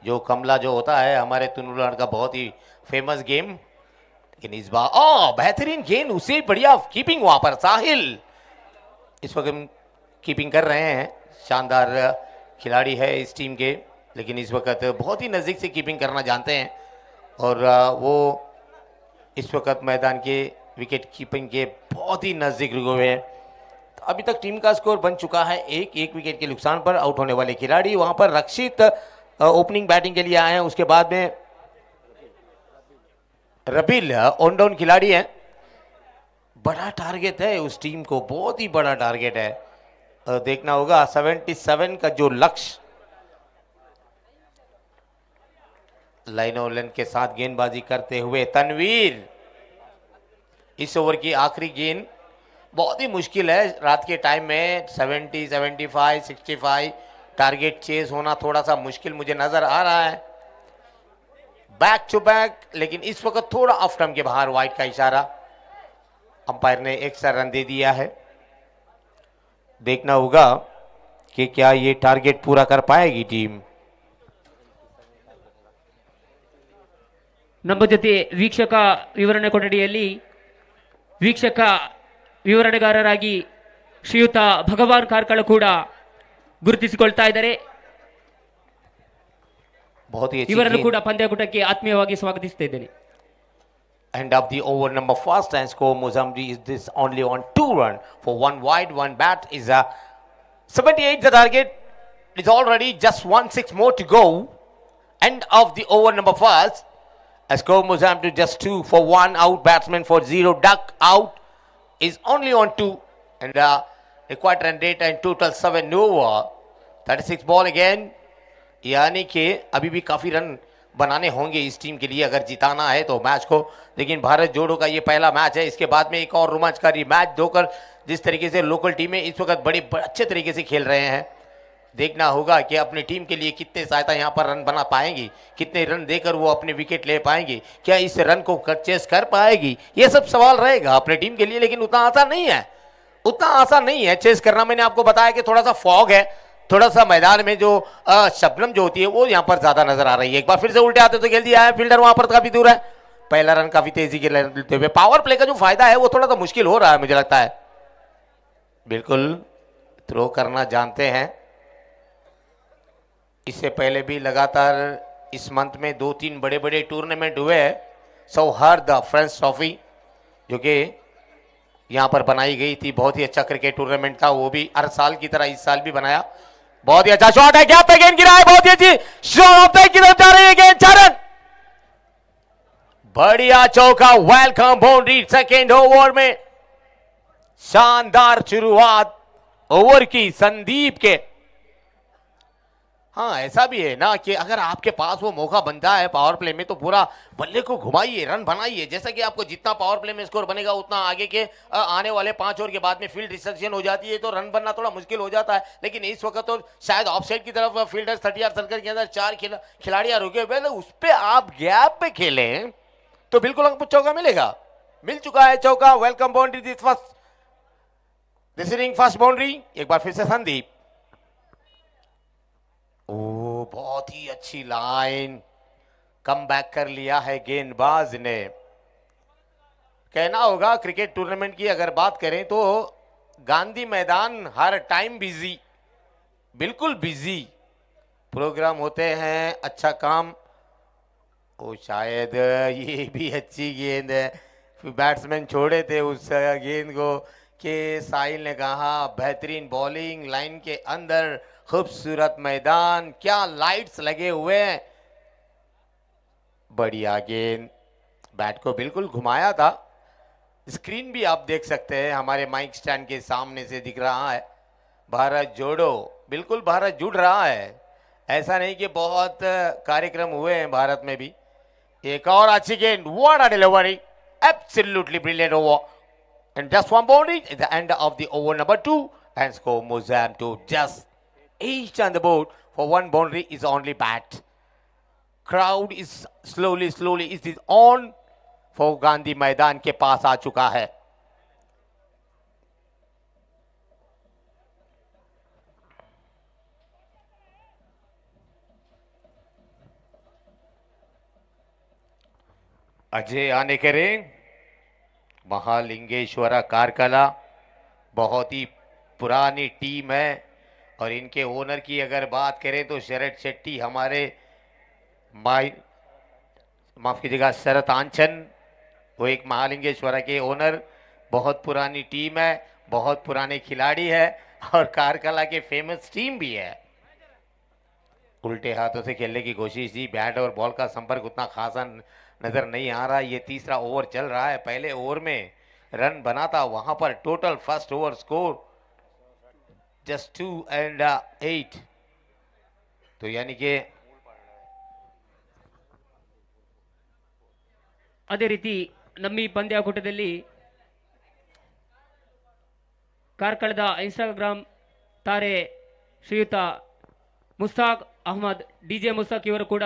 जो कमला जो होता है हमारे तुनुलाड़ का बहुत ही फेमस गेम, लेकिन इस बार बेहतरीन गेंद, उसे बढ़िया कीपिंग वहां पर साहिल इस वक्त कीपिंग कर रहे हैं। शानदार खिलाड़ी है इस टीम के, लेकिन इस वक्त बहुत ही नज़दीक से कीपिंग करना जानते हैं और वो इस वक्त मैदान के विकेट कीपिंग के बहुत ही नज़दीक रुके हुए हैं। तो अभी तक टीम का स्कोर बन चुका है एक विकेट के नुकसान पर। आउट होने वाले खिलाड़ी वहां पर रक्षित ओपनिंग बैटिंग के लिए आए हैं। उसके बाद में रबील ऑन डाउन खिलाड़ी हैं। बड़ा टारगेट है उस टीम को, बहुत ही बड़ा टारगेट है। देखना होगा 77 का जो लक्ष्य। लाइन के साथ गेंदबाजी करते हुए तनवीर। इस ओवर की आखिरी गेंद बहुत ही मुश्किल है रात के टाइम में। 70, 75, 65 टारगेट चेज होना थोड़ा सा मुश्किल मुझे नजर आ रहा है। बैक टू बैक, लेकिन इस वक्त थोड़ा ऑफ स्टंप के बाहर वाइड का इशारा। अंपायर ने एक्स्ट्रा रन दे दिया है। देखना होगा कि क्या ये टारगेट पूरा कर पाएगी टीम। ನಮ್ಮ ಜೊತೆ ವೀಕ್ಷಕ ವಿವರಣೆ ಕೊಠಡಿಯಲ್ಲಿ ವೀಕ್ಷಕ ವಿವರಣೆಗಾರರಾಗಿ ಶ್ರೀಯುತ ಭಗವಾನ್ ಕಾರ್ಕಳ ಕೂಡ ಗುರುತಿಸಿಕೊಳ್ತಾ ಇದ್ದಾರೆ. ಇವರನ್ನು ಕೂಡ ಪಂದ್ಯಕೂಟಕ್ಕೆ ಆತ್ಮೀಯವಾಗಿ ಸ್ವಾಗತಿಸ್ತಾ ಇದ್ದೇನೆ. End of the over number first and score Mozambique is this only on 2 run for 1 wide 1 bat is 78 the target. It's already just 1/6 more to go. End of the over number first. A score Mozambique just 2 for 1 out batsman for 0. Duck out is only on 2 and required run rate and total 7 over. 36 ball again. यानी कि अभी भी काफी run बनाने होंगे इस team के लिए अगर जिताना है तो मैच को। लेकिन भारत जोड़ो का ये पहला मैच है। इसके बाद में एक और रोमांचकारी मैच दोकर जिस तरीके से लोकल टीमें इस वक्त बड़े अच्छे तरीके से खेल रहे हैं। देखना होगा कि अपनी टीम के लिए कितने सहायता यहाँ पर रन बना पाएंगी, कितने रन देकर वो अपने विकेट ले पाएंगी, क्या इस रन को चेस कर पाएगी, ये सब सवाल रहेगा अपनी टीम के लिए। लेकिन उतना आसान नहीं है, उतना आसान नहीं है चेस करना। मैंने आपको बताया कि थोड़ा सा फॉग है, थोड़ा सा मैदान में जो शबनम जो होती है वो यहाँ पर ज्यादा नजर आ रही है। एक बार फिर से उल्टे आते तो खेल दिया है, फील्डर वहां पर काफी दूर है। पहला रन काफी तेजी के लेते हुए, पावर प्ले का जो फायदा है वो थोड़ा सा मुश्किल हो रहा है मुझे लगता है। बिल्कुल थ्रो करना जानते हैं, इससे पहले भी लगातार इस मंथ में 2-3 बड़े बड़े टूर्नामेंट हुए हैं। सौहार्द फ्रेंड्स ट्रॉफी जो कि यहाँ पर बनाई गई थी, बहुत ही अच्छा क्रिकेट टूर्नामेंट था, वो भी हर साल की तरह इस साल भी बनाया। बहुत ही अच्छा शॉट है, क्या पे गेंद गिरा है, बहुत ही अच्छी शॉट ऑफ द की तरफ जा रही है गेंद, 4 रन, बढ़िया चौका, वेलकम बाउंड्री सेकेंड ओवर में। शानदार शुरुआत ओवर की संदीप के। हाँ ऐसा भी है ना कि अगर आपके पास वो मौका बनता है पावर प्ले में तो पूरा बल्ले को घुमाइए, रन बनाइए। जैसा कि आपको जितना पावर प्ले में स्कोर बनेगा उतना आगे के आने वाले 5 ओवर के बाद में फील्ड डिस्ट्रक्शन हो जाती है तो रन बनना थोड़ा मुश्किल हो जाता है। लेकिन इस वक्त तो शायद ऑफ साइड की तरफ फील्डर 30 यार्ड सर्कल के अंदर 4 खिलाड़ियां रुके हुए, उस पर आप गैप पे खेलें तो बिल्कुल आपको चौका मिलेगा। मिल चुका है चौका, welcome boundary, this inning first boundary. एक बार फिर से संदीप, ओ बहुत ही अच्छी लाइन, कम बैक कर लिया है गेंदबाज ने। कहना होगा क्रिकेट टूर्नामेंट की अगर बात करें तो गांधी मैदान हर टाइम बिजी, बिल्कुल बिजी प्रोग्राम होते हैं, अच्छा काम। ओ शायद ये भी अच्छी गेंद है, बैट्समैन छोड़े थे उस गेंद को कि साहिल ने कहा बेहतरीन बॉलिंग, लाइन के अंदर खूबसूरत मैदान, क्या लाइट्स लगे हुए हैं, बढ़िया गेंद, बैट को बिल्कुल घुमाया था। स्क्रीन भी आप देख सकते हैं हमारे माइक स्टैंड के सामने से दिख रहा है, भारत जोड़ो, बिल्कुल भारत जुड़ रहा है। ऐसा नहीं कि बहुत कार्यक्रम हुए हैं भारत में भी। एक और अच्छी गेंद, what a delivery, absolutely brilliant over and just one boundary at the end of the over number 2 and score Mozam to just 8 on the board for one boundary is only bat. Crowd is slowly is on for Gandhi मैदान के पास आ चुका है। अजय आने करें, महालिंगेश्वरा कारकला बहुत ही पुरानी team है और इनके ओनर की अगर बात करें तो शरद शेट्टी, हमारे माफ कीजिएगा शरद आंचन, वो एक महालिंगेश्वरा के ओनर। बहुत पुरानी टीम है, बहुत पुराने खिलाड़ी है और कारकला के फेमस टीम भी है। उल्टे हाथों से खेलने की कोशिश थी, बैट और बॉल का संपर्क उतना खासा नजर नहीं आ रहा। ये तीसरा ओवर चल रहा है, पहले ओवर में रन बना था, वहां पर total first over score just 2 and 8, तो यानी कि ಅದೇ ರೀತಿ ನಮ್ಮ ಈ ಪಂದ್ಯಾಕೂಟದಲ್ಲಿ ಕಾರ್ಕಳದ ಇನ್ಸ್ಟಾಗ್ರಾಮ್ ತಾರೆ ಶ್ರೀಯುತ ಮುಸ್ತಾಕ್ ಅಹಮದ್ ಡಿಜೆ ಮುಸ್ತಾಕ್ ಇವರು ಕೂಡ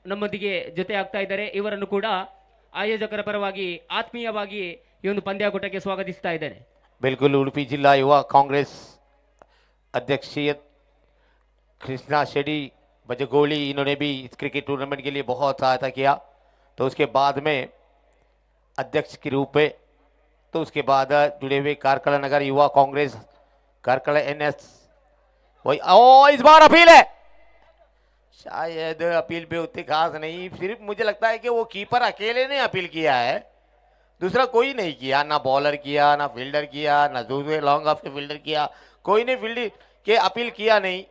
ನಮ್ಮೊಂದಿಗೆ ಜೊತೆ ಆಗ್ತಾ ಇದ್ದಾರೆ. ಇವರನ್ನು ಕೂಡ ಆಯೋಜಕರ ಪರವಾಗಿ ಆತ್ಮೀಯವಾಗಿ ಈ ಒಂದು ಪಂದ್ಯಾಕೂಟಕ್ಕೆ ಸ್ವಾಗತಿಸ್ತಾ ಇದ್ದೇನೆ. बिल्कुल उडुपी जिला युवा कांग्रेस अध्यक्ष कृष्णा शेट्टी बजगोली, इन्होंने भी इस क्रिकेट टूर्नामेंट के लिए बहुत सहायता किया। तो उसके बाद में अध्यक्ष के रूप में, तो उसके बाद जुड़े हुए कारकला नगर युवा कांग्रेस, कारकला NS, वही इस बार अपील है, शायद अपील पे उतनी खास नहीं, सिर्फ मुझे लगता है कि वो कीपर अकेले ने अपील किया है, दूसरा कोई नहीं किया, ना बॉलर किया, ना फील्डर किया, ना दूसरे लॉन्ग ऑफ के फील्डर किया, कोई ने फील्ड के अपील किया नहीं।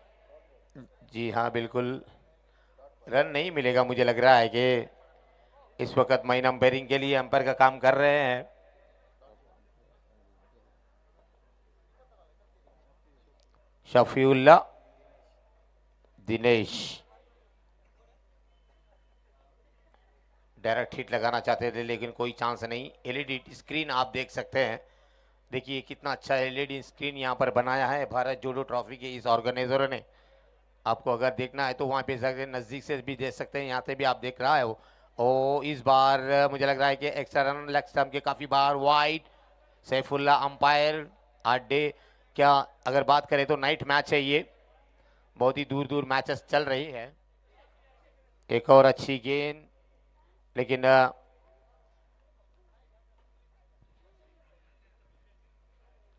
जी हाँ बिल्कुल, रन नहीं मिलेगा, मुझे लग रहा है कि इस वक्त माइन अंपायरिंग के लिए अंपायर का काम कर रहे हैं। शफीउल्ला, दिनेश डायरेक्ट हिट लगाना चाहते थे लेकिन कोई चांस नहीं। एलईडी स्क्रीन आप देख सकते हैं, देखिए कितना अच्छा एलईडी स्क्रीन यहाँ पर बनाया है भारत जोड़ो ट्रॉफी के इस ऑर्गेनाइजरों ने। आपको अगर देखना है तो वहाँ पे जाकर नज़दीक से भी देख सकते हैं, यहाँ से भी आप देख रहा है हो। और इस बार मुझे लग रहा है कि एक्स्ट्रा रन लेग स्टंप के काफ़ी बार वाइड। सैफुल्ला अंपायर 8 डे, क्या अगर बात करें तो नाइट मैच है ये, बहुत ही दूर दूर मैचेस चल रही है। एक और अच्छी गेंद, लेकिन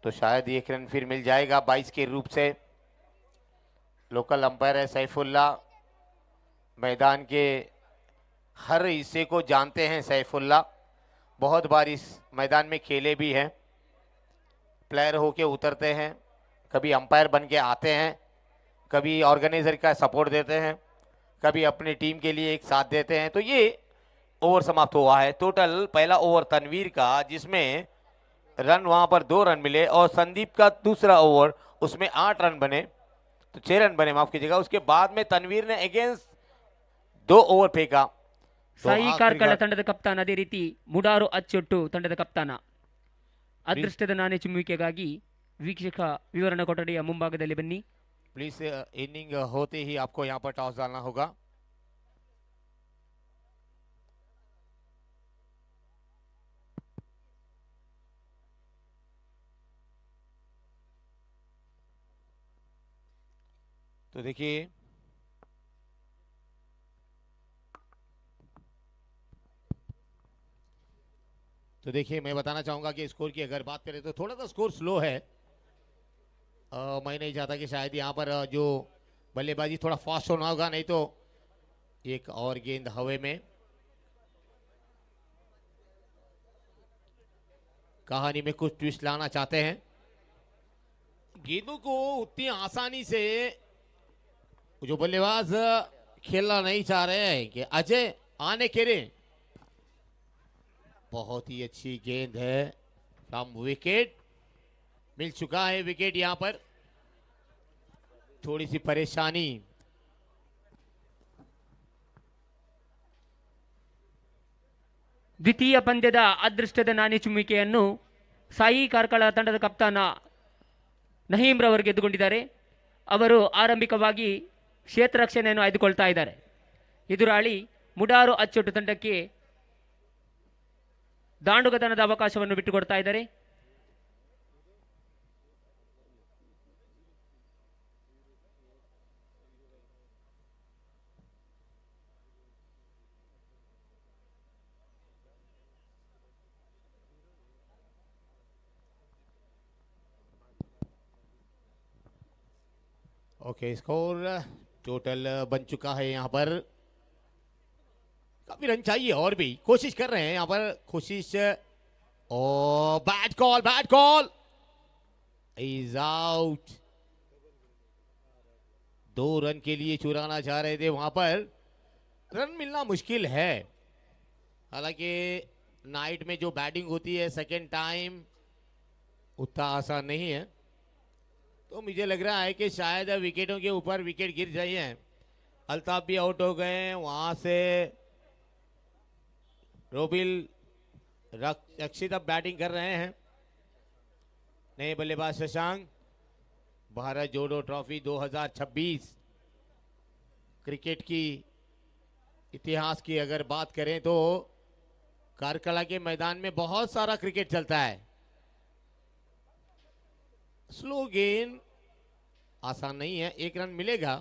तो शायद एक रन फिर मिल जाएगा 22 के रूप से। लोकल अंपायर है सैफुल्ला, मैदान के हर हिस्से को जानते हैं सैफुल्ला, बहुत बार इस मैदान में खेले भी हैं। प्लेयर होके उतरते हैं, कभी अंपायर बन के आते हैं, कभी ऑर्गेनाइजर का सपोर्ट देते हैं, कभी अपनी टीम के लिए एक साथ देते हैं। तो ये ओवर समाप्त हुआ है। टोटल पहला ओवर तनवीर का, जिसमें रन वहां पर 2 रन मिले, और संदीप का दूसरा ओवर उसमें 8 रन बने, तो 6 रन बने, माफ कीजिएगा। उसके बाद में तनवीर ने अगेंस्ट 2 ओवर फेंका। तो ಸಾಯಿ आखिरी ಕಾರ್ಕಳ बार- ತಂಡದ ಕಪ್ತಾನ, ಅದೇ ರೀತಿ ಮುಡಾರು ಅಚ್ಚೊಟ್ಟು ತಂಡದ ಕಪ್ತಾನ. ಅದೃಷ್ಟದ ನಾಣ್ಯ ಚಿಮ್ಮುವಿಕೆಗಾಗಿ ವೀಕ್ಷಕ ವಿವರಣಾ ಕೊಠಡಿಯ ಮುಂಭಾಗದಲ್ಲಿ ಬನ್ನಿ. प्लीज इनिंग होते ही आपको यहाँ पर टॉस डालना होगा। तो देखिए मैं बताना चाहूंगा कि स्कोर की अगर बात करें तो थोड़ा सा स्कोर स्लो है। मैं नहीं चाहता कि शायद यहाँ पर जो बल्लेबाजी थोड़ा फास्ट होना होगा, नहीं तो एक और गेंद हवा में। कहानी में कुछ ट्विस्ट लाना चाहते हैं। गेंदों को उतनी आसानी से जो बल्लेबाज खेलना नहीं चाह रहे हैं कि अजय आने के रे। बहुत ही अच्छी गेंद है, फ्रॉम विकेट मिल चुका है। विकेट यहां पर थोड़ी सी परेशानी। ದ್ವಿತೀಯ ಪಂದ್ಯದ ಅದೃಷ್ಟದ ನಾಣ್ಯ ಚಿಮ್ಮುವಿಕೆಯನ್ನು ಸಾಯಿ ಕಾರ್ಕಳ ತಂಡದ ಕಪ್ತಾನ ನಹೀಂ ರವರು ಗೆದ್ದುಕೊಂಡಿದ್ದಾರೆ. ಅವರು ಆರಂಭಿಕವಾಗಿ ಕ್ಷೇತ್ರ ರಕ್ಷಣೆಯನ್ನು ಆಯ್ದುಕೊಳ್ತಾ ಇದ್ದಾರೆ. ಎದುರಾಳಿ ಮುಡಾರು ಅಚ್ಚೊಟ್ಟು ತಂಡಕ್ಕೆ ದಾಂಡುಗತನದ ಅವಕಾಶವನ್ನು ಬಿಟ್ಟುಕೊಡ್ತಾ ಇದ್ದಾರೆ. ओके, स्कोर टोटल बन चुका है। यहाँ पर काफी रन चाहिए और भी कोशिश कर रहे हैं यहाँ पर कोशिश। Oh bat call is out. 2 run के लिए चुराना चाह रहे थे, वहां पर रन मिलना मुश्किल है। हालांकि नाइट में जो बैटिंग होती है सेकेंड टाइम उतना आसान नहीं है। तो मुझे लग रहा है कि शायद विकेटों के ऊपर विकेट गिर जाए हैं। अल्ताफ भी आउट हो गए हैं, वहां से रोबिल रक्षित अब बैटिंग कर रहे हैं। नए बल्लेबाज शशांक। भारत जोड़ो ट्रॉफी 2026 क्रिकेट की इतिहास की अगर बात करें तो कारकला के मैदान में बहुत सारा क्रिकेट चलता है। स्लो गेंद आसान नहीं है, 1 रन मिलेगा।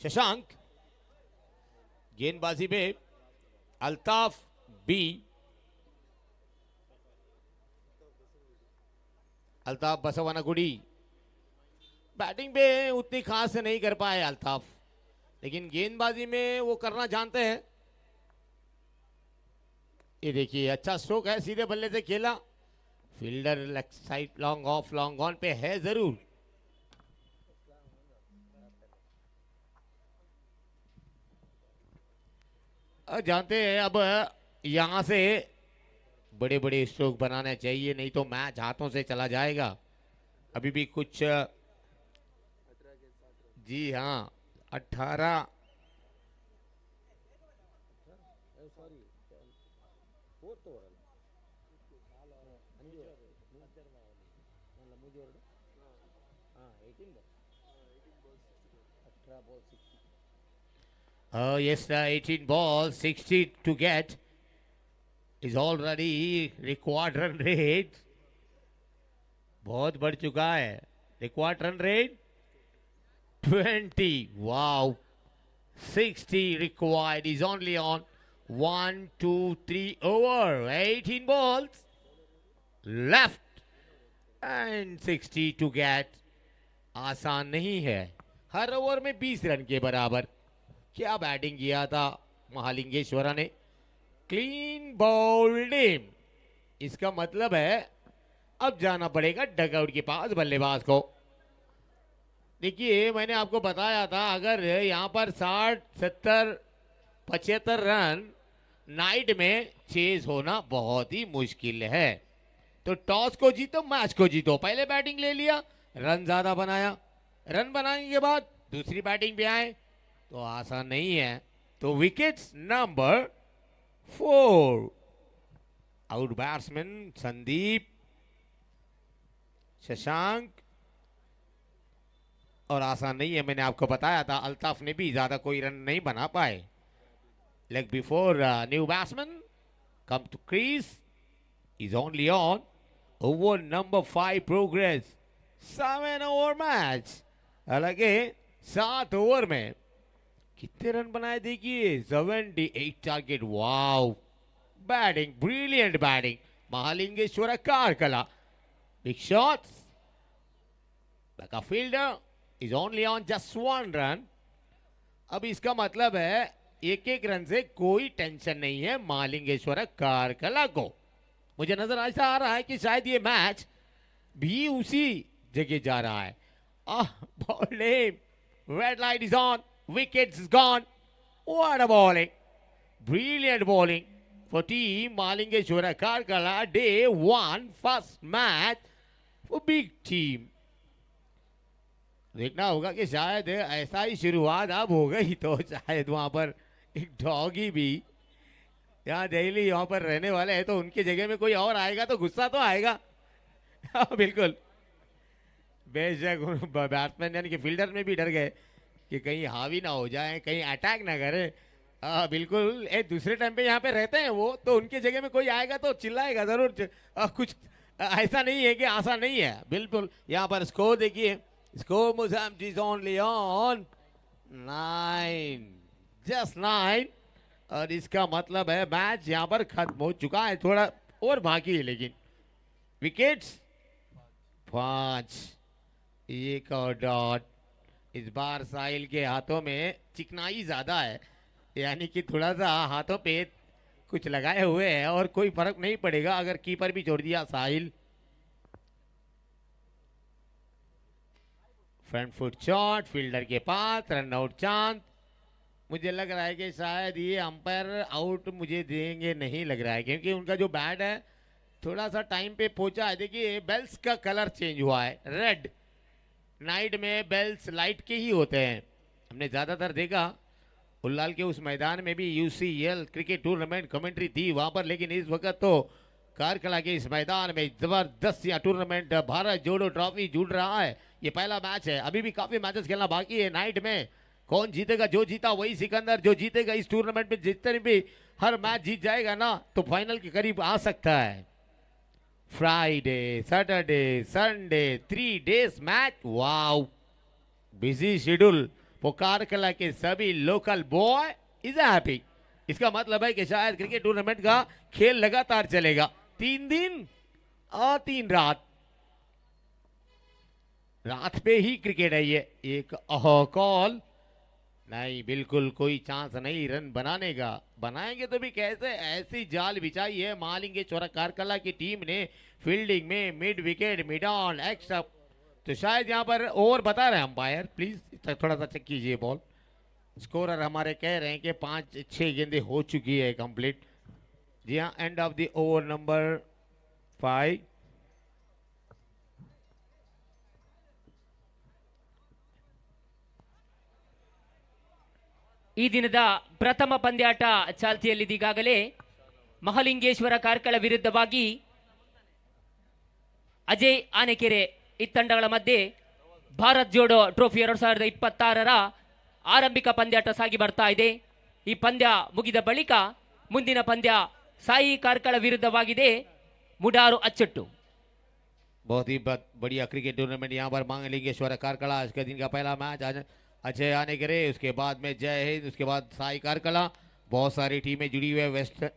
शशांक गेंदबाजी में, अल्ताफ बी, अल्ताफ बसवानागुड़ी। बैटिंग पे उतनी खास से नहीं कर पाए अल्ताफ, लेकिन गेंदबाजी में वो करना जानते हैं। ये देखिए अच्छा स्ट्रोक है, सीधे बल्ले से खेला। Fielder leg side long off long on पे है जरूर। जानते हैं अब यहां से बड़े बड़े स्ट्रोक बनाने चाहिए, नहीं तो मैच हाथों से चला जाएगा। अभी भी कुछ, जी हाँ 18 4th Yes, 18 balls, 60 to get is already required run rate. बहुत बढ़ चुका है required run rate 20. Wow, 60 required is only on 1, 2, 3 over 18 balls left and 60 to get. आसान नहीं है, हर ओवर में 20 रन के बराबर। क्या बैटिंग किया था महालिंगेश्वरा ने, क्लीन बाउल्ड हिम। इसका मतलब है अब जाना पड़ेगा डगआउट के पास बल्लेबाज को। देखिए मैंने आपको बताया था अगर यहां पर 60, 70, 75 रन नाइट में चेज होना बहुत ही मुश्किल है। तो टॉस को जीतो मैच को जीतो, पहले बैटिंग ले लिया, रन ज्यादा बनाया, रन बनाने के बाद दूसरी बैटिंग पे आए तो आसान नहीं है। तो wickets number 4, out batsman Sandeep, Shashank, और आसान नहीं है, मैंने आपको बताया था अल्ताफ ने भी ज्यादा कोई रन नहीं बना पाए। Leg before new batsman come to crease is only on over number 5 progress 7 over match. हालांकि 7 ओवर में कितने रन बनाए देखिए, 78 target. Wow, batting, brilliant batting Mahalingeshwara Karkala. Big shots, back fielder is only on just 1 run. अब इसका मतलब है एक एक रन से कोई टेंशन नहीं है महालिंगेश्वरा कारकला को। मुझे नजर ऐसा आ रहा है कि शायद ये मैच भी उसी जगह जा रहा है। Bowling, red light is on, wickets gone. What a bowling, brilliant bowling for team Malingeshwara Karkala. Day 1 first match for big team. देखना होगा कि शायद ऐसा ही शुरुआत अब हो गई तो शायद वहां पर एक डॉगी भी यहाँ दिल्ली यहाँ पर रहने वाले हैं तो उनकी जगह में कोई और आएगा तो गुस्सा तो आएगा। बिल्कुल, बेशक बैट्समैन यानी कि फील्डर में भी डर गए कि कहीं हावी ना हो जाए, कहीं अटैक ना करे। बिल्कुल, एक दूसरे टाइम पे यहाँ पे रहते हैं वो, तो उनके जगह में कोई आएगा तो चिल्लाएगा जरूर। कुछ ऐसा नहीं है कि आसान नहीं है। बिल्कुल, यहाँ पर स्कोर देखिए, score Mozambique is only on 9, just 9, और इसका मतलब है मैच यहाँ पर खत्म हो चुका है, थोड़ा और बाकी है। लेकिन विकेट्स 5, एक और डॉट। इस बार साहिल के हाथों में चिकनाई ज्यादा है, यानी कि थोड़ा सा हाथों पे कुछ लगाए हुए हैं और कोई फर्क नहीं पड़ेगा अगर कीपर भी छोड़ दिया साहिल। फ्रंट फुट शॉट फील्डर के पास, रन आउट चांस। मुझे लग रहा है कि शायद ये अंपायर आउट मुझे देंगे, नहीं लग रहा है, क्योंकि उनका जो बैट है थोड़ा सा टाइम पे पहुंचा है। देखिए बेल्स का कलर चेंज हुआ है, रेड। नाइट में बेल्स लाइट के ही होते हैं, हमने ज्यादातर देखा। उल्लाल के उस मैदान में भी यूसीएल क्रिकेट टूर्नामेंट कमेंट्री थी वहां पर, लेकिन इस वक्त तो कारकला के इस मैदान में जबरदस्त या टूर्नामेंट भारत जोड़ो ट्रॉफी जुड़ रहा है। ये पहला मैच है, अभी भी काफी मैचेस खेलना बाकी है। नाइट में कौन जीतेगा, जो जीता वही सिकंदर, जो जीतेगा इस टूर्नामेंट में जितने भी हर मैच जीत जाएगा ना तो फाइनल के करीब आ सकता है। Friday, Saturday, Sunday, 3 days match. Wow, busy schedule वो कारकला के सभी लोकल बॉय इज हैप्पी। इसका मतलब है कि शायद क्रिकेट टूर्नामेंट का खेल लगातार चलेगा, 3 दिन और 3 रात। रात पे ही क्रिकेट है ये। एक कॉल नहीं, बिल्कुल कोई चांस नहीं रन बनाने का। बनाएंगे तो भी कैसे, ऐसी जाल बिछाई है महालिंगेश्वरा कारकला की टीम ने फील्डिंग में, mid wicket, mid on, extra. तो शायद यहाँ पर ओवर बता रहे हैं अंपायर, प्लीज थोड़ा सा चेक कीजिए बॉल। स्कोरर हमारे कह रहे हैं कि 5-6 गेंदें हो चुकी है कंप्लीट। जी हाँ, end of the over number 5। ಈ ದಿನದ ಪ್ರಥಮ ಪಂದ್ಯಾಟ ಚಾಲ್ತಿಯಲ್ಲಿದ್ದೀಗಾಗಲೇ ಮಹಾಲಿಂಗೇಶ್ವರ ಕಾರ್ಕಳ ವಿರುದ್ಧವಾಗಿ ಅಜಯ್ ಆನೆಕೆರೆ ಈ ತಂಡಗಳ ಮಧ್ಯೆ ಭಾರತ್ ಜೋಡೋ ಟ್ರೋಫಿ 2026ರ ಆರಂಭಿಕ ಪಂದ್ಯಾಟ ಸಾಗಿ ಬರ್ತಾ ಇದೆ. ಈ ಪಂದ್ಯ ಮುಗಿದ ಬಳಿಕ ಮುಂದಿನ ಪಂದ್ಯ ಸಾಯಿ ಕಾರ್ಕಳ ವಿರುದ್ಧವಾಗಿದೆ. ಮುಡಾರು ಅಚ್ಚಟ್ಟು. बहुत ही बढ़िया क्रिकेट टूर्नामेंट यहाँ पर मांगलिंगेश्वर कारकला आज के दिन का पहला मैच आज अजय आने करे, उसके बाद में जय हिंद, उसके बाद साई कारकला, बहुत सारी टीमें जुड़ी हुई है,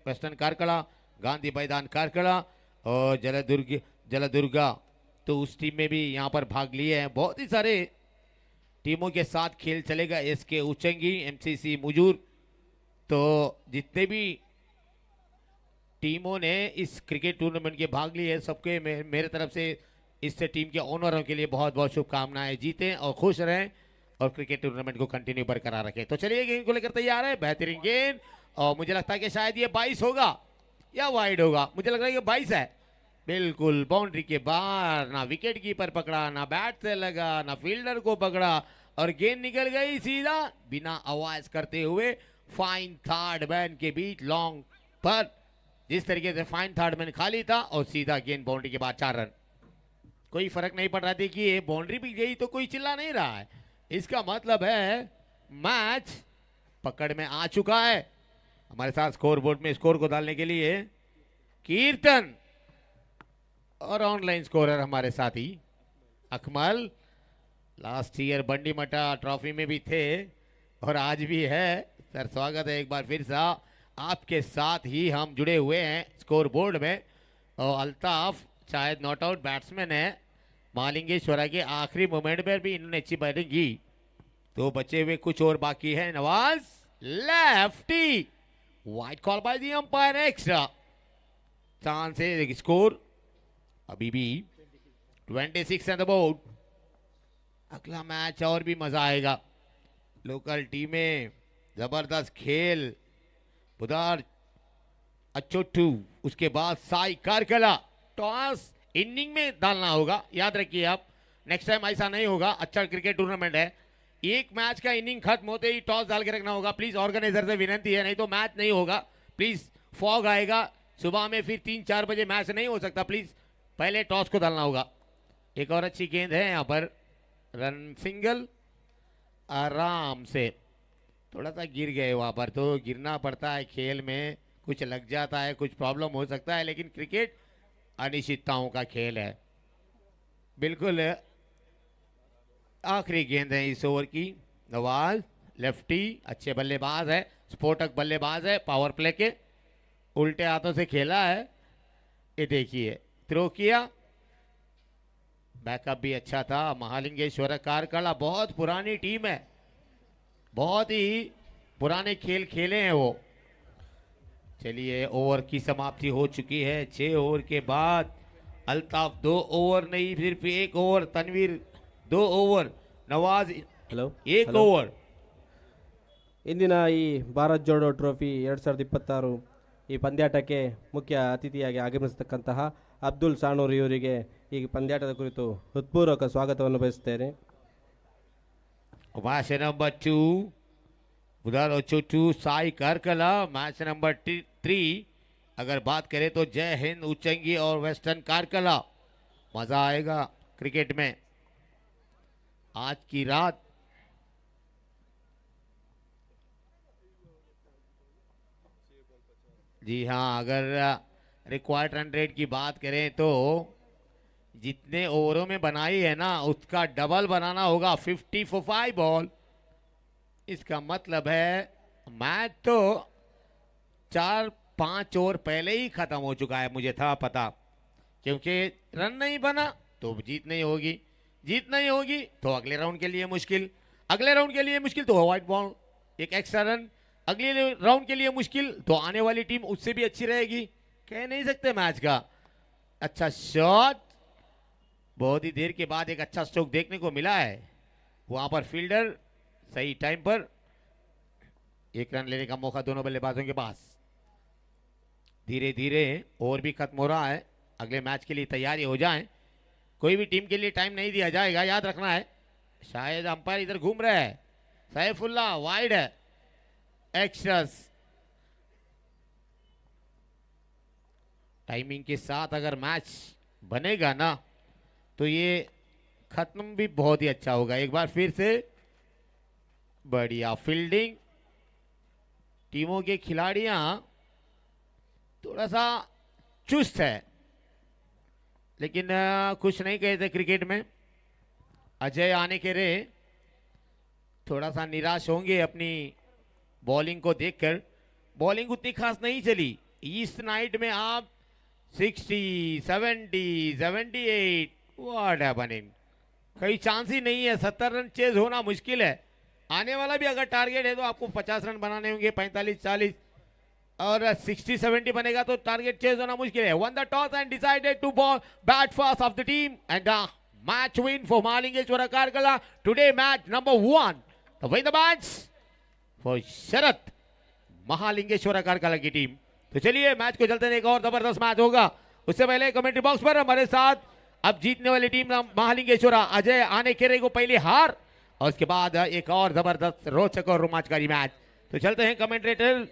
वेस्टर्न कारकला, गांधी मैदान कारकला और जलदुर्गा तो उस टीम में भी यहाँ पर भाग लिए हैं. बहुत ही सारे टीमों के साथ खेल चलेगा. एसके उचंगी, एमसीसी मुजूर, तो जितने भी टीमों ने इस क्रिकेट टूर्नामेंट के भाग लिए सबके मेरे तरफ से इस टीम के ओनरों के लिए बहुत बहुत शुभकामनाएं. जीतें और खुश रहें और क्रिकेट टूर्नामेंट को कंटिन्यू बरकरार रखें. तो चलिए गेंद को लेकर तैयार है. बेहतरीन गेंद और मुझे लगता है कि शायद ये 22 होगा या वाइड होगा. मुझे लग रहा है कि 22 है. बिल्कुल बाउंड्री के बाहर. ना विकेट कीपर पकड़ा, ना बैट से लगा, ना फील्डर को पकड़ा और गेंद निकल गई सीधा बिना आवाज करते हुए फाइन थर्ड मैन के बीच लॉन्ग पर. जिस तरीके से फाइन थर्ड मैन खाली था और सीधा गेंद बाउंड्री के बाद 4 रन. कोई फर्क नहीं पड़ रहा था कि ये बाउंड्री भी गई तो कोई चिल्ला नहीं रहा है. इसका मतलब है मैच पकड़ में आ चुका है. हमारे साथ स्कोर बोर्ड में स्कोर को डालने के लिए कीर्तन और ऑनलाइन स्कोरर हमारे साथी अकमल. लास्ट ईयर बंडी मटा ट्रॉफी में भी थे और आज भी है. सर स्वागत है एक बार फिर से. आपके साथ ही हम जुड़े हुए हैं स्कोर बोर्ड में. और अल्ताफ शायद नॉट आउट बैट्समैन है. मालिंगेश्वरा के आखिरी मोमेंट पर भी इन्होंने अच्छी बैटिंग की. तो बचे हुए कुछ और बाकी है. Nawaz lefty, wide call by the umpire, extra chance है. स्कोर अभी भी 26 ऑन द बोर्ड. अगला मैच और भी मजा आएगा. लोकल टीमें जबरदस्त खेल. बुधार अचोटू, उसके बाद साई कारकला. टॉस इनिंग में डालना होगा, याद रखिए आप. नेक्स्ट टाइम ऐसा नहीं होगा. अच्छा क्रिकेट टूर्नामेंट है. एक मैच का इनिंग खत्म होते ही टॉस डाल के रखना होगा. प्लीज ऑर्गेनाइजर से विनती है, नहीं तो मैच नहीं होगा. प्लीज फॉग आएगा सुबह में, फिर 3-4 बजे मैच नहीं हो सकता. प्लीज पहले टॉस को डालना होगा. एक और अच्छी गेंद है यहाँ पर. रन सिंगल आराम से. थोड़ा सा गिर गए वहां पर, तो गिरना पड़ता है खेल में. कुछ लग जाता है, कुछ प्रॉब्लम हो सकता है, लेकिन क्रिकेट अनिश्चितताओं का खेल है. बिल्कुल आखिरी गेंद है इस ओवर की. नवाज लेफ्टी, अच्छे बल्लेबाज है, स्फोटक बल्लेबाज है. पावर प्ले के उल्टे हाथों से खेला है. ये देखिए थ्रो किया. बैकअप भी अच्छा था. महालिंगेश्वर कारकला बहुत पुरानी टीम है, बहुत ही पुराने खेल खेले हैं वो. चलिए ओवर की समाप्ति हो चुकी है. 6 ओवर के बाद अल्ताफ 2 ओवर नहीं, सिर्फ 1 over. Tanveer 2 over. Nawaz hello 1 over. ಇಂದಿನ ಈ ಭಾರತ್ ಜೋಡೋ ಟ್ರೋಫಿ 2026 ಈ ಪಂದ್ಯಾಟಕ್ಕೆ ಮುಖ್ಯ ಅತಿಥಿಯಾಗಿ ಆಗಮಿಸತಕ್ಕಂತಹ ಅಬ್ದುಲ್ ಸಾಣೂರ್ ಇವರಿಗೆ ಈ ಪಂದ್ಯಾಟದ ಕುರಿತು ಹೃತ್ಪೂರ್ವಕ ಸ್ವಾಗತವನ್ನು ಬಯಸುತ್ತೇನೆ. मैच नंबर 2 उधर अचोटू साई कारकला. मैच नंबर 3 अगर बात करें तो जय हिंद उचंगी और वेस्टर्न कारकला. मजा आएगा क्रिकेट में आज की रात. जी हाँ, अगर रिक्वायर्ड रन रेट की बात करें तो जितने ओवरों में बनाई है ना उसका डबल बनाना होगा. 50 for 5 बॉल. इसका मतलब है मैच तो 4-5 ओवर पहले ही खत्म हो चुका है. मुझे था पता, क्योंकि रन नहीं बना तो जीत नहीं होगी. जीत नहीं होगी तो अगले राउंड के लिए मुश्किल. अगले राउंड के लिए मुश्किल तो व्हाइट बॉल, एक एक्स्ट्रा रन. अगले राउंड के लिए मुश्किल तो आने वाली टीम उससे भी अच्छी रहेगी. कह नहीं सकते मैच का. अच्छा शॉट, बहुत ही देर के बाद एक अच्छा स्ट्रोक देखने को मिला है. वहां पर फील्डर सही टाइम पर. 1 रन लेने का मौका दोनों बल्लेबाजों के पास. धीरे धीरे ओवर भी खत्म हो रहा है. अगले मैच के लिए तैयारी हो जाए. कोई भी टीम के लिए टाइम नहीं दिया जाएगा, याद रखना है. शायद अंपायर इधर घूम रहे हैं. सैफुल्ला वाइड है. एक्स्ट्रास टाइमिंग के साथ अगर मैच बनेगा ना तो ये खत्म भी बहुत ही अच्छा होगा। एक बार फिर से बढ़िया फील्डिंग, टीमों के खिलाड़ियां थोड़ा सा चुस्त है, लेकिन कुछ नहीं कहते क्रिकेट में। अजय आने के रे थोड़ा सा निराश होंगे अपनी बॉलिंग को देखकर। बॉलिंग उतनी खास नहीं चली इस नाइट में। आप 60, 70, 78 व्हाट हैपनिंग, कहीं चांस ही नहीं है। 70 रन चेज होना मुश्किल है। आने वाला भी अगर टारगेट है तो आपको 50 रन बनाने होंगे, 45, 40 और 60, 70 बनेगा तो टारगेट चेज होना मुश्किल है। Won the toss and decided to ball bat first of the team and match win for Mahalingeshwar Karkala today match number 1 to win the match for Sharad Mahalingeshwar Karkala की टीम। तो चलिए मैच को चलते हैं, एक और जबरदस्त मैच होगा। उससे पहले कमेंट्री बॉक्स पर हमारे साथ अब जीतने वाली टीम महालिंगेश्वर अजय आने खेरे को पहले हार और उसके बाद एक और जबरदस्त रोचक और रोमांचकारी मैच। तो चलते हैं कमेंट्रेटर